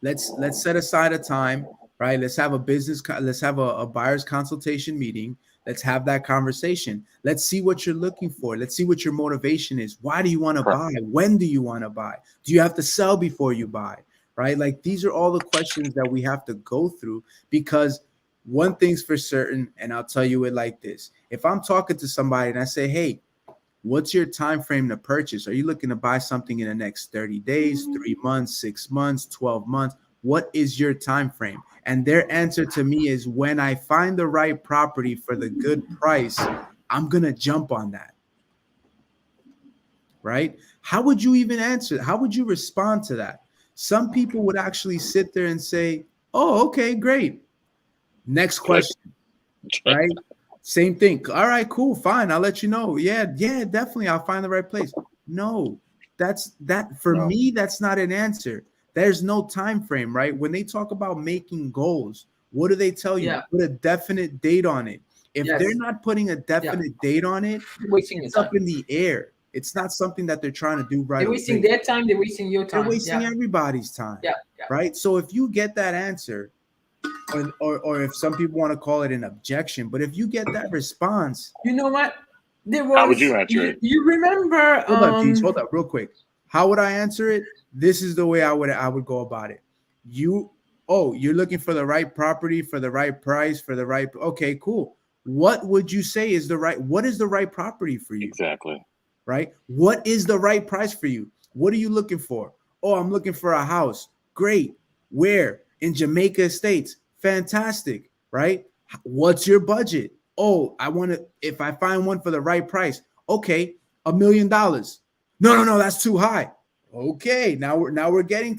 C: Let's set aside a time, right? Let's have let's have a buyer's consultation meeting. Let's have that conversation. Let's see what you're looking for. Let's see what your motivation is. Why do you want to buy? When do you want to buy? Do you have to sell before you buy? Right? Like these are all the questions that we have to go through because one thing's for certain, and I'll tell you it like this. If I'm talking to somebody and I say, hey, what's your time frame to purchase? Are you looking to buy something in the next 30 days, 3 months, 6 months, 12 months? What is your time frame? And their answer to me is when I find the right property for the good price, I'm going to jump on that. Right? How would you even answer? How would you respond to that? Some people would actually sit there and say, oh, okay, great. Next question. Right? Same thing. All right, cool, fine. I'll let you know. Yeah, definitely. I'll find the right place. No, that for
B: No.
C: me, that's not an answer. There's no time frame, right? When they talk about making goals, what do they tell you?
A: Yeah.
C: Put a definite date on it. If
A: Yes.
C: they're not putting a definite date on it,
A: You're wasting your
C: it's up
A: time.
C: in the air. It's not something that they're trying to do right
A: They're
C: away.
A: wasting their time. They're wasting your
C: They're
A: time.
C: wasting
A: Yeah.
C: everybody's time.
A: Yeah. Yeah.
C: Right? So if you get that answer, or if some people want to call it an objection, but if you get that response,
A: You know what? There was.
B: How would you answer it?
A: You remember?
C: hold up, Gigi, hold up, real quick. How would I answer it? This is the way I would go about it. Oh, you're looking for the right property for the right price for the right. Okay, cool. What would you say is the right? What is the right property for you?
B: Exactly.
C: Right? What is the right price for you? What are you looking for? Oh, I'm looking for a house. Great. Where? In Jamaica Estates. Fantastic. Right? What's your budget? Oh, I want to, if I find one for the right price, okay, $1 million. No, that's too high. Okay, now we're getting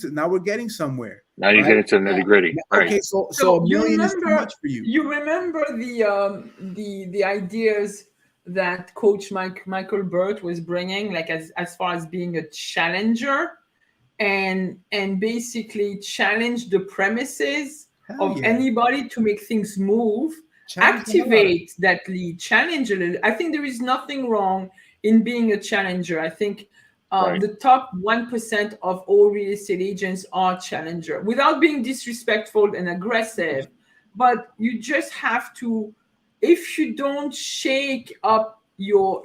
C: somewhere.
B: Now you
C: Right?
B: get into the nitty gritty. Right.
C: Okay, so
A: So
C: $1 million is too much for you.
A: You remember the ideas that Coach Michael Burt was bringing, like as far as being a challenger, and basically challenge the premises of anybody to make things move, activate that lead, challenge a little. I think there is nothing wrong in being a challenger. I think the top 1% of all real estate agents are challenger, without being disrespectful and aggressive. But you just have to, if you don't shake up your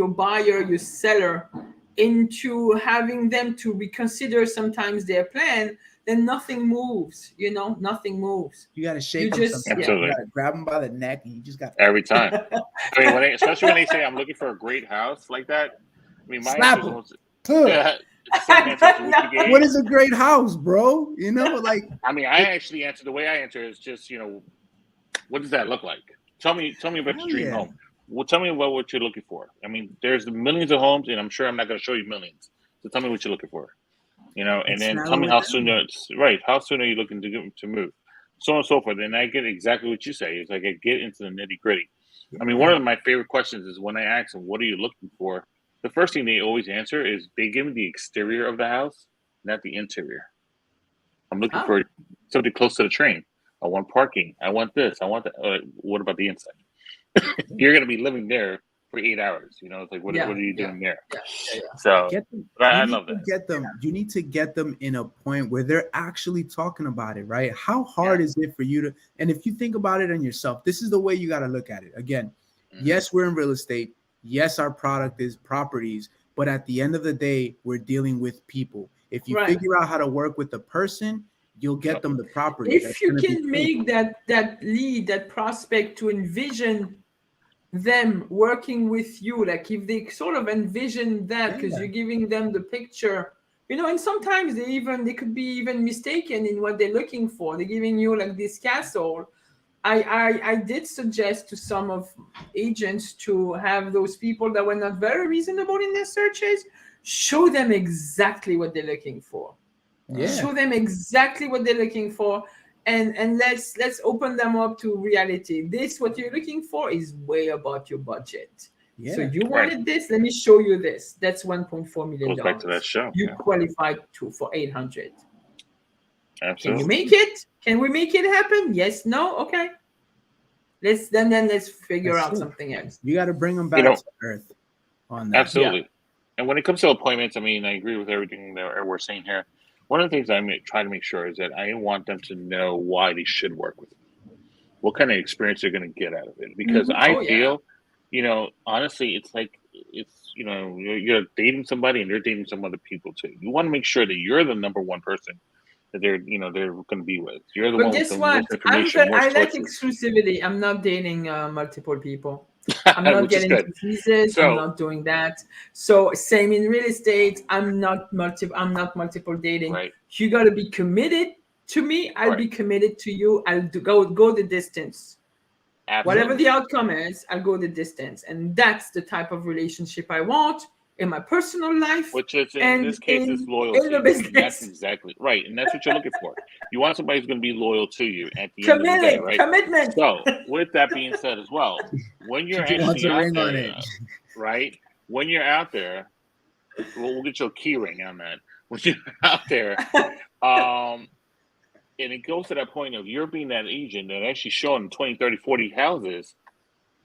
A: buyer, your seller, into having them to reconsider sometimes their plan, then nothing moves. Nothing moves.
C: You got to shake
A: them.
B: Absolutely.
C: You got to grab them by the neck, and you just got
B: every time. I mean, especially when they say I'm looking for a great house like that. I mean, my answer was,
C: what is a great house, bro? Like.
B: I mean, I actually answer the way I answer is just, what does that look like? Tell me about your dream home. Well, tell me about what you're looking for. I mean, there's millions of homes, and I'm sure I'm not going to show you millions. So tell me what you're looking for, and then tell me how soon how soon are you looking to move, so on and so forth. And I get exactly what you say. It's like I get into the nitty gritty. I mean, one of my favorite questions is when I ask them, what are you looking for? The first thing they always answer is they give me the exterior of the house, not the interior. I'm looking for something close to the train. I want parking. I want this. I want that. What about the inside? You're going to be living there for 8 hours. It's like, what are you doing there? So I love that.
C: You need to get them in a point where they're actually talking about it, right? How hard is it for you to, and if you think about it on yourself, this is the way you got to look at it. Again, yes, we're in real estate. Yes, our product is properties, but at the end of the day, we're dealing with people. If you figure out how to work with the person, you'll get them the property.
A: If you can make that lead, that prospect, to envision them working with you, like if they sort of envision that, because you're giving them the picture, and sometimes they could be even mistaken in what they're looking for. They're giving you like this castle. I did suggest to some of agents to have those people that were not very reasonable in their searches, show them exactly what they're looking for. Show them exactly what they're looking for, and let's open them up to reality. This, what you're looking for, is way above your budget. So you wanted this, let me show you this. That's $1.4 million.
B: Goes back to that show.
A: You qualified for 800.
B: Absolutely.
A: Can you make it? Can we make it happen? Yes, no, okay. Let's figure out something else.
C: You got to bring them back to earth on that.
B: Absolutely. And when it comes to appointments, I mean, I agree with everything that we're saying here. One of the things I try to make sure is that I want them to know why they should work with me, what kind of experience they're going to get out of it. Because I feel, honestly, it's like you're dating somebody and they're dating some other people too. You want to make sure that you're the number one person that they're going to be with. You're the one. But guess what?
A: I like exclusivity. I'm not dating multiple people. I'm not getting diseases. I'm not doing that. So same in real estate. I'm not multiple dating.
B: Right.
A: You got to be committed to me. I'll be committed to you. I'll go the distance. Absolutely. Whatever the outcome is, I'll go the distance, and that's the type of relationship I want in my personal life,
B: which is in this case is loyalty.
A: In the business.
B: That's exactly right, and that's what you're looking for. You want somebody who's going to be loyal to you at the end of the day, right?
A: Commitment.
B: So, with that being said, as well, when you're actually out there, right? When you're out there, we'll get your key ring on that. When you're out there, and it goes to that point of you're being that agent that actually showing 20, 30, 40 houses.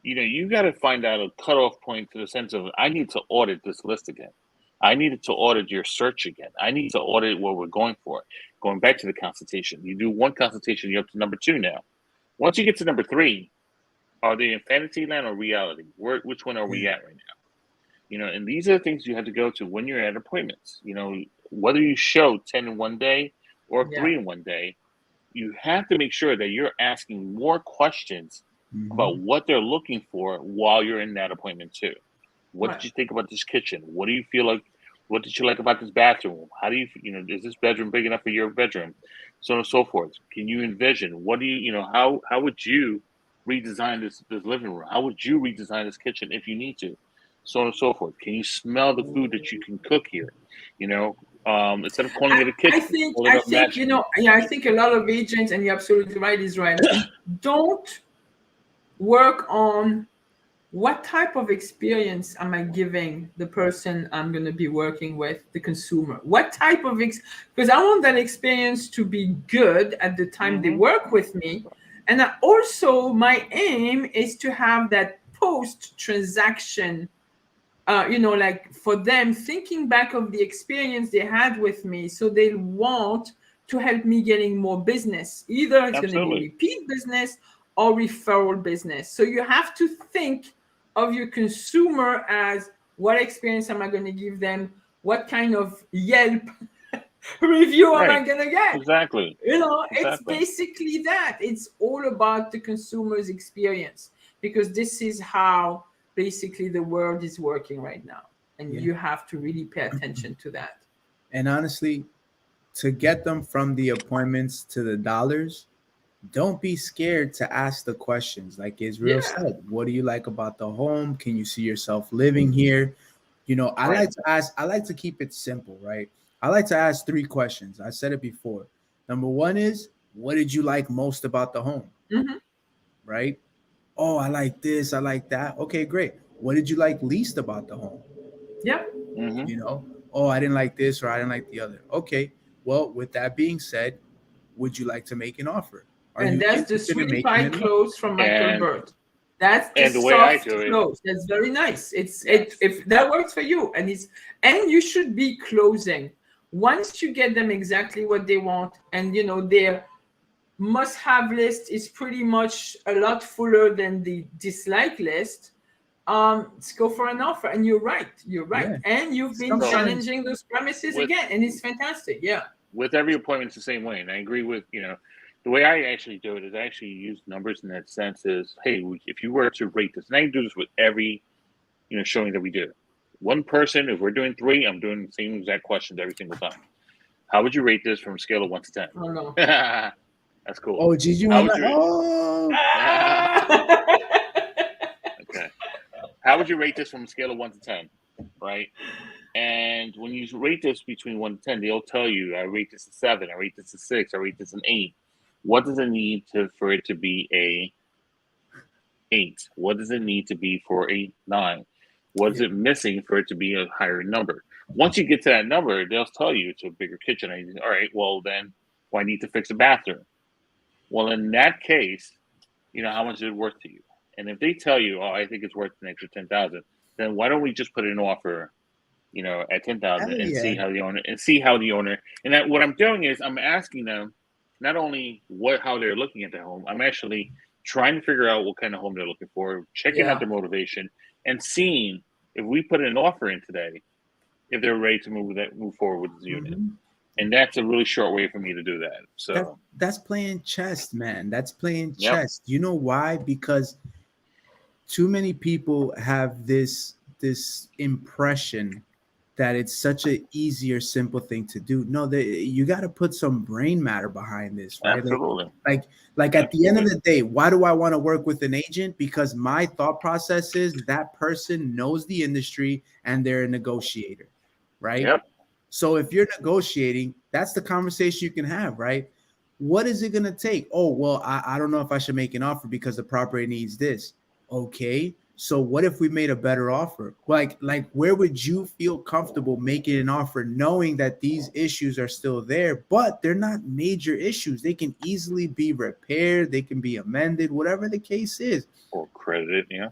B: You got to find out a cutoff point to the sense of I need to audit this list again. I needed to audit your search again. I need to audit what we're going for. Going back to the consultation. You do one consultation, you're up to number 2 now. Once you get to number 3, are they in fantasy land or reality? Which one are we at right now? And these are the things you have to go to when you're at appointments. Whether you show 10 in one day or 3 in one day, you have to make sure that you're asking more questions about what they're looking for while you're in that appointment too. What did you think about this kitchen? What do you feel like? What did you like about this bathroom? How do you, is this bedroom big enough for your bedroom? So on and so forth. Can you envision? What do you, how would you redesign this living room? How would you redesign this kitchen if you need to? So on and so forth. Can you smell the food that you can cook here? Instead of calling it a kitchen,
A: I think a lot of agents, and you're absolutely right, Israel, don't work on what type of experience am I giving the person I'm going to be working with, the consumer. What type of because I want that experience to be good at the time they work with me. And also my aim is to have that post-transaction, like for them thinking back of the experience they had with me, so they want to help me getting more business. Either it's going to be repeat business or referral business. So you have to think of your consumer as, what experience am I going to give them? What kind of Yelp review am I going to get?
B: Exactly.
A: It's basically that. It's all about the consumer's experience, because this is how basically the world is working right now. And you have to really pay attention to that.
C: And honestly, to get them from the appointments to the dollars, don't be scared to ask the questions. Like Israel said, what do you like about the home? Can you see yourself living here? I like to ask, I like to keep it simple, right? I like to ask 3 questions. I said it before. Number 1 is, what did you like most about the home? Right? Oh, I like this, I like that. Okay, great. What did you like least about the home?
A: Yeah.
C: Oh, I didn't like this, or I didn't like the other. Okay. Well, with that being said, would you like to make an offer?
A: And that's the sweet pie close from Michael Burt. That's the
B: way I
A: soft
B: do it.
A: close. That's very nice. If that works for you, and you should be closing once you get them exactly what they want, and their must-have list is pretty much a lot fuller than the dislike list. Let's go for an offer. And you're right. And you've been challenging those premises again, and it's fantastic. Yeah.
B: With every appointment, it's the same way, and I agree with the way I actually do it is I actually use numbers in that sense. Is, hey, if you were to rate this, and I do this with every showing that we do. One person, if we're doing 3, I'm doing the same exact questions every single time. How would you rate this from a scale of 1 to 10?
A: Oh no.
B: That's cool.
C: Oh, Gigi,
B: okay. How would you rate this from a scale of 1 to 10? Right? And when you rate this between 1 to 10, they'll tell you, I rate this a 7, I rate this a 6, I rate this an 8. What does it need for it to be a 8? What does it need to be for a 9? What is it missing for it to be a higher number? Once you get to that number, they'll tell you it's a bigger kitchen. And you say, all right, well then, I need to fix a bathroom. Well, in that case, how much is it worth to you? And if they tell you, oh, I think it's worth an extra 10,000, then why don't we just put an offer, at 10,000 and see how the owner. And that what I'm doing is I'm asking them not only how they're looking at the home, I'm actually trying to figure out what kind of home they're looking for, checking out their motivation, and seeing if we put an offer in today, if they're ready to move forward with this unit. And that's a really short way for me to do that. So
C: that's playing chess, man. That's playing chess. You know why? Because too many people have this impression that it's such an easier, simple thing to do. No, you got to put some brain matter behind this, right?
B: Absolutely.
C: Like at the end of the day, why do I want to work with an agent? Because my thought process is that person knows the industry and they're a negotiator, right?
B: Yep.
C: So if you're negotiating, that's the conversation you can have, right? What is it going to take? Oh, well, I don't know if I should make an offer because the property needs this. Okay. So what if we made a better offer? Like where would you feel comfortable making an offer knowing that these issues are still there, but they're not major issues? They can easily be repaired. They can be amended, whatever the case is.
B: Or credited, yeah.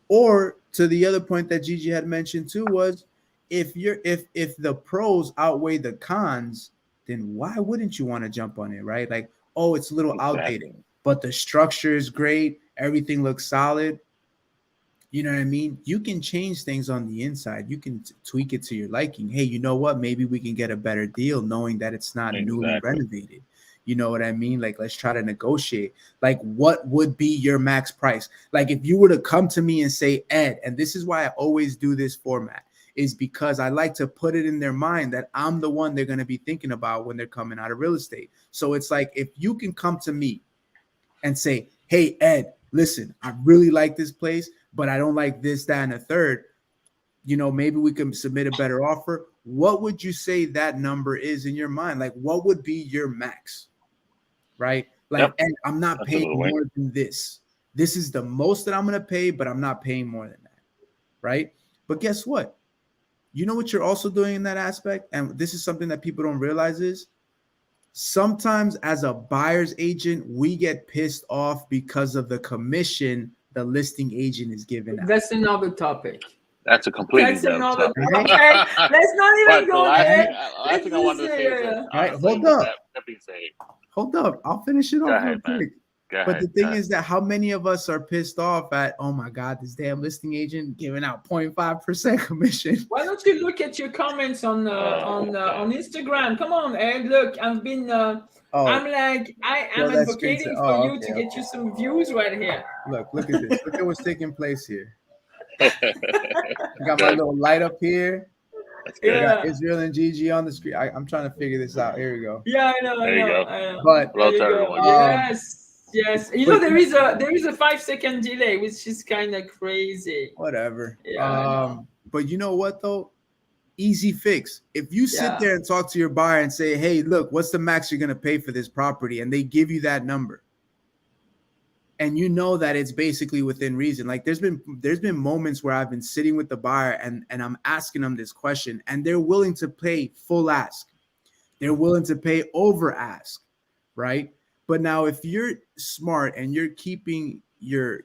C: Or to the other point that Gigi had mentioned too was if the pros outweigh the cons, then why wouldn't you want to jump on it, right? Like, oh, it's a little outdated, but the structure is great. Everything looks solid. You know what I mean? You can change things on the inside. You can tweak it to your liking. Hey, you know what? Maybe we can get a better deal knowing that it's not newly renovated. You know what I mean? Like, let's try to negotiate. Like, what would be your max price? Like, if you were to come to me and say, Ed, and this is why I always do this format, is because I like to put it in their mind that I'm the one they're going to be thinking about when they're coming out of real estate. So it's like, if you can come to me and say, hey, Ed, listen, I really like this place, but I don't like this, that, and a third. You know, maybe we can submit a better offer. What would you say that number is in your mind? Like, what would be your max? Right? Like, and I'm not paying more than this. This is the most that I'm going to pay, but I'm not paying more than that. Right? But guess what? You know what you're also doing in that aspect? And this is something that people don't realize is sometimes as a buyer's agent, we get pissed off because of the commission the listing agent is giving out.
A: That's another topic.
B: That's a completely
A: another topic. Okay, let's not even go there.
B: I think I wanted to say is
C: all right, hold up. Hold up. I'll finish it off real quick. But the thing is that how many of us are pissed off at, oh my God, this damn listing agent giving out 0.5% commission.
A: Why don't you look at your comments on Instagram? Come on, Ed. Look, I've been I'm advocating for you to get you some views right here.
C: Look at this. Look at what's taking place here. I got my little light up here. I got Israel and Gigi on the screen. I'm trying to figure this out. Here we go.
A: Yeah, I know.
C: But
A: yes. You know, there is a 5-second delay, which is kind of crazy.
C: Whatever. But you know what though? Easy fix. If you sit there and talk to your buyer and say, hey, look, what's the max you're gonna pay for this property? And they give you that number. And you know that it's basically within reason. Like there's been moments where I've been sitting with the buyer and I'm asking them this question and they're willing to pay full ask. They're willing to pay over ask, right? But now if you're smart and you're keeping you're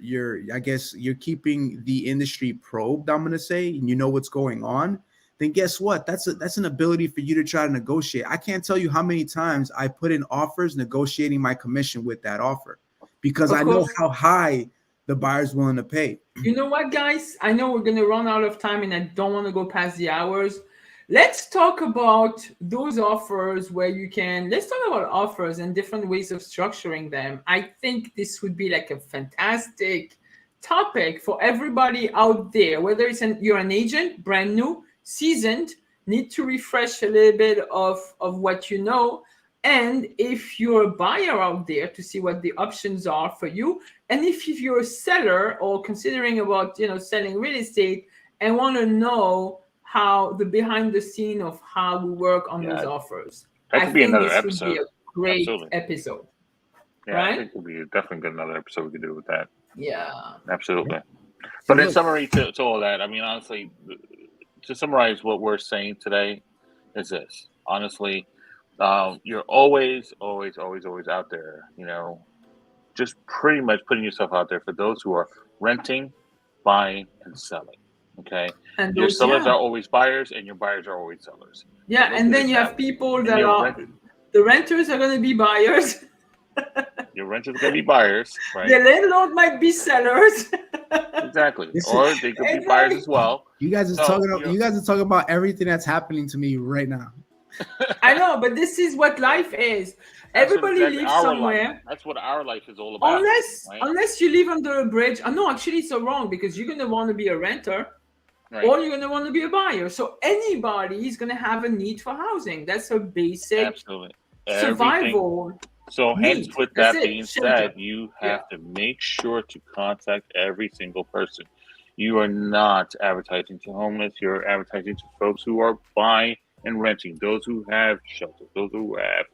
C: keeping the industry probed, I'm going to say, and you know what's going on, then guess what? That's an ability for you to try to negotiate. I can't tell you how many times I put in offers negotiating my commission with that offer because I know how high the buyer's willing to pay.
A: You know what, guys? I know we're going to run out of time and I don't want to go past the hours. Let's talk about those offers where let's talk about offers and different ways of structuring them. I think this would be like a fantastic topic for everybody out there, whether you're an agent, brand new, seasoned, need to refresh a little bit of what you know. And if you're a buyer out there to see what the options are for you. And if you're a seller or considering about, selling real estate and want to know how the behind the scene of how we work on those offers.
B: That could be another episode.
A: Would be a great episode.
B: Yeah,
A: right?
B: I think it'll be definitely another episode we could do with that.
A: Yeah.
B: Absolutely. But in summary to all that, I mean, honestly, to summarize what we're saying today is this. Honestly, you're always out there, just pretty much putting yourself out there for those who are renting, buying, and selling. Okay. And your sellers are always buyers and your buyers are always sellers.
A: Yeah. And then you have people that the renters are going to be buyers.
B: Your renters are going to be buyers, right?
A: The landlord might be sellers.
B: Exactly. Or they could be buyers as well.
C: You guys are talking about everything that's happening to me right now.
A: I know, but this is what life is. Everybody lives somewhere.
B: Life. That's what our life is all about.
A: Unless you live under a bridge. No, actually, it's so wrong because you're going to want to be a renter. Right. Or you're going to want to be a buyer. So anybody is going to have a need for housing. That's a basic survival
B: So hence with that being said, you have to make sure to contact every single person. You are not advertising to homeless. You're advertising to folks who are buying and renting. Those who have shelter. Those who have,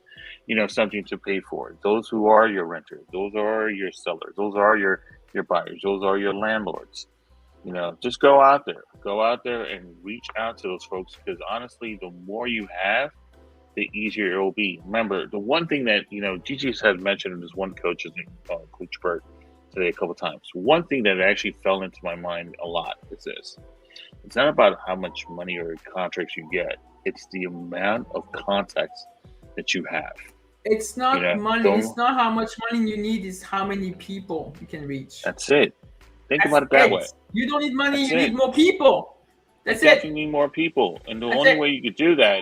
B: something to pay for. Those who are your renters. Those are your sellers. Those are your buyers. Those are your landlords. Just go out there and reach out to those folks because honestly, the more you have, the easier it will be. Remember, the one thing that, Gigi has mentioned in this one coach's name, Coach Bert, today a couple of times. One thing that actually fell into my mind a lot is this. It's not about how much money or contracts you get. It's the amount of contacts that you have.
A: It's not money. It's not how much money you need. It's how many people you can reach.
B: That's it. Think about it that way.
A: You don't need money. You need more people. That's it.
B: You need more people. And the only way you could do that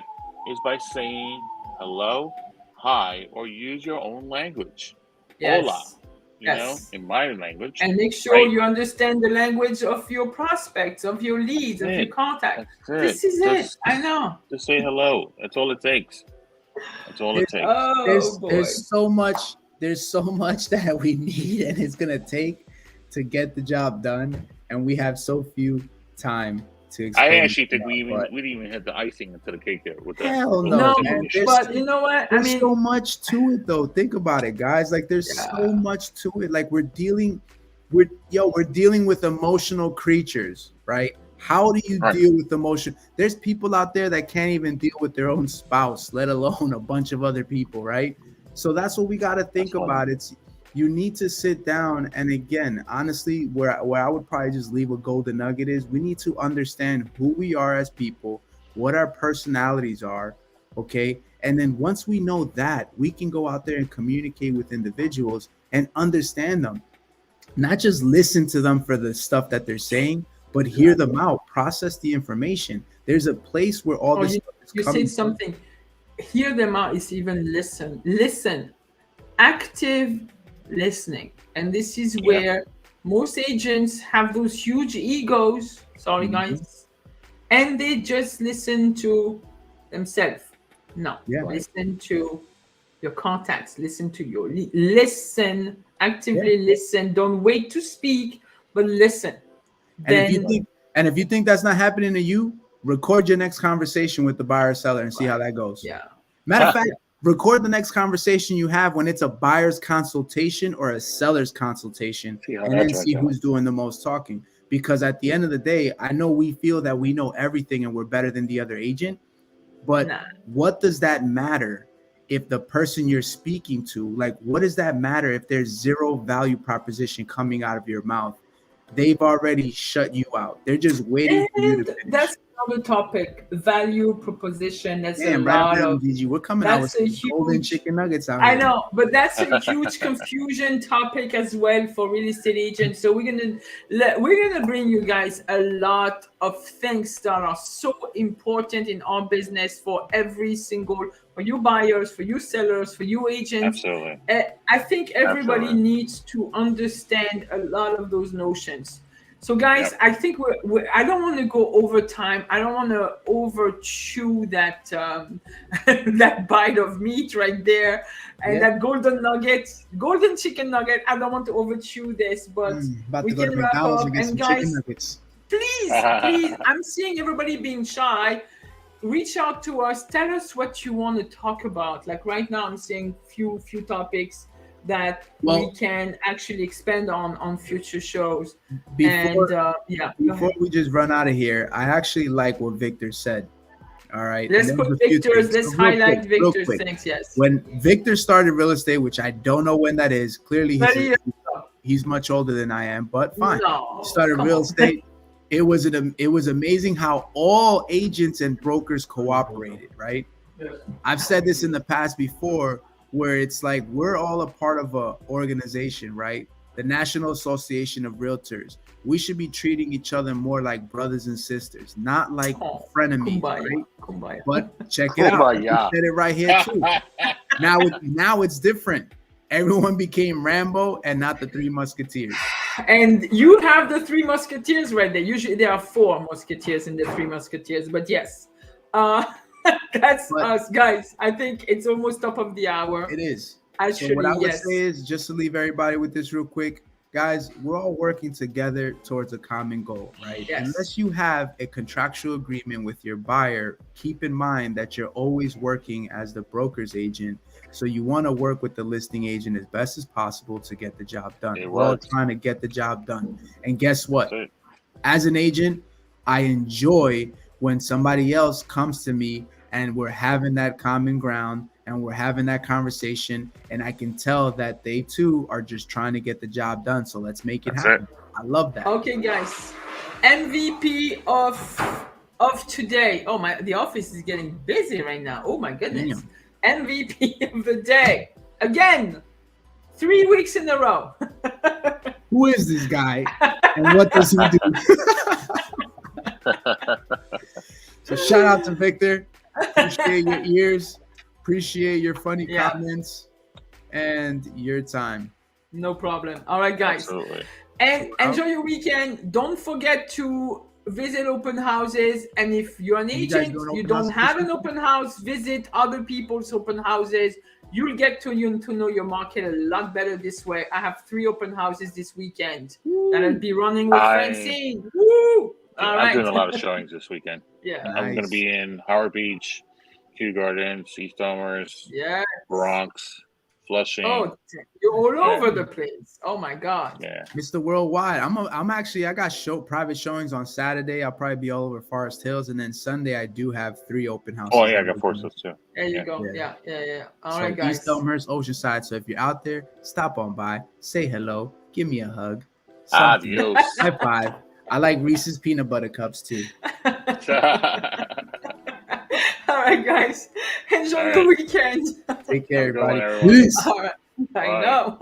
B: is by saying hello, hi, or use your own language.
A: Yes.
B: Hola, in my language.
A: And make sure you understand the language of your prospects, of your leads, of your contacts. This is it. I know.
B: Just say hello. That's all it takes. That's all it takes.
C: There's so much. There's so much that we need, and it's gonna take to get the job done, and we have so few time to explain.
B: I actually think we didn't even hit the icing into the cake there. With that.
C: Hell no, man.
A: But you know what?
C: There's so much to it, though. Think about it, guys. Like, there's so much to it. Like, we're dealing with emotional creatures, right? How do you deal with emotion? There's people out there that can't even deal with their own spouse, let alone a bunch of other people, right? So that's what we got to think about. You need to sit down, and again, honestly, where I would probably just leave a golden nugget is we need to understand who we are as people, what our personalities are, okay? And then once we know that, we can go out there and communicate with individuals and understand them. Not just listen to them for the stuff that they're saying, but hear them out, process the information. There's a place where all this stuff is coming.
A: You said something. Hear them out is even listen. Active listening. And this is where most agents have those huge egos. Sorry, guys. And they just listen to themselves. No. Listen to your contacts. Listen to your lead. Listen. Actively listen. Don't wait to speak, but listen.
C: And if you think that's not happening to you, record your next conversation with the buyer or seller and see how that goes. Matter of fact, record the next conversation you have when it's a buyer's consultation or a seller's consultation, and then see who's doing the most talking. Because at the end of the day, I know we feel that we know everything and we're better than the other agent, but what does that matter if the person you're speaking to, like, what does that matter if there's zero value proposition coming out of your mouth? They've already shut you out. They're just waiting for you to finish.
A: That's another topic, value proposition. That's a lot of
C: Gigi. We're coming out with golden chicken nuggets out here.
A: I know, but that's a huge confusion topic as well for real estate agents. So we're gonna bring you guys a lot of things that are so important in our business for you buyers, for you sellers, for you agents.
B: Absolutely.
A: I think everybody needs to understand a lot of those notions. So guys, I think I don't want to go over time. I don't want to over chew that that bite of meat right there and that golden chicken nugget. I don't want to over chew this, but we can wrap up. And guys, please, I'm seeing everybody being shy. Reach out to us. Tell us what you want to talk about. Like right now, I'm seeing few topics that we can actually expand on future shows. Before
C: we just run out of here, I actually like what Victor said. All right.
A: Let's highlight Victor's things. Yes.
C: When Victor started real estate, which I don't know when that is, clearly he's much older than I am, but fine. He started real estate. It was amazing how all agents and brokers cooperated, right? Yes. I've said this in the past before, where it's like we're all a part of an organization, right? The National Association of Realtors. We should be treating each other more like brothers and sisters, not like frenemies, right?
A: Kumbaya.
C: But check it out. I said it right here too. Now it's different. Everyone became Rambo and not the Three Musketeers.
A: And you have the Three Musketeers right there. Usually there are 4 Musketeers in the Three Musketeers, but yes. That's us, guys. I think it's almost top of the hour.
C: It is.
A: Actually,
C: so what I would say is, just to leave everybody with this real quick, guys, we're all working together towards a common goal, right? Yes. Unless you have a contractual agreement with your buyer, keep in mind that you're always working as the broker's agent. So you want to work with the listing agent as best as possible to get the job done. We're all trying to get the job done. And guess what? As an agent, I enjoy when somebody else comes to me and we're having that common ground and we're having that conversation, and I can tell that they too are just trying to get the job done. So let's make it happen. I love that.
A: Okay, guys. MVP of today. Oh my, the office is getting busy right now. Oh my goodness. Damn. MVP of the day. Again, 3 weeks in a row.
C: Who is this guy and what does he do? So shout out to Victor. Appreciate your ears. Appreciate your funny
A: Yeah.
C: comments and your time.
A: No problem. All right, guys.
B: Absolutely.
A: And enjoy your weekend. Don't forget to visit open houses. And if you're an
C: You guys
A: agent,
C: doing
A: you
C: open
A: don't
C: houses
A: have
C: this
A: an open house, visit other people's open houses. You'll get to know your market a lot better this way. I have 3 open houses this weekend that I'll be running with Francine. Woo! All
B: I'm
A: right.
B: doing a lot of showings this weekend.
A: Yeah.
B: I'm going to be in Howard Beach, Kew Gardens, East Omers,
A: Yeah.
B: Bronx, Flushing.
A: Oh, you're all over the place. Oh my God.
B: Yeah.
C: Mr. Worldwide. I'm actually, I got private showings on Saturday. I'll probably be all over Forest Hills, and then Sunday I do have 3 open houses.
B: Oh yeah, I got Forces too.
A: There you go. Yeah. All right, guys.
C: East Elmhurst, Oceanside. So if you're out there, stop on by, say hello, give me a hug.
B: Adios.
C: High five. I like Reese's peanut butter cups too.
A: All right, guys. Enjoy the weekend.
C: Take care, everybody.
B: Peace.
A: All right. I know.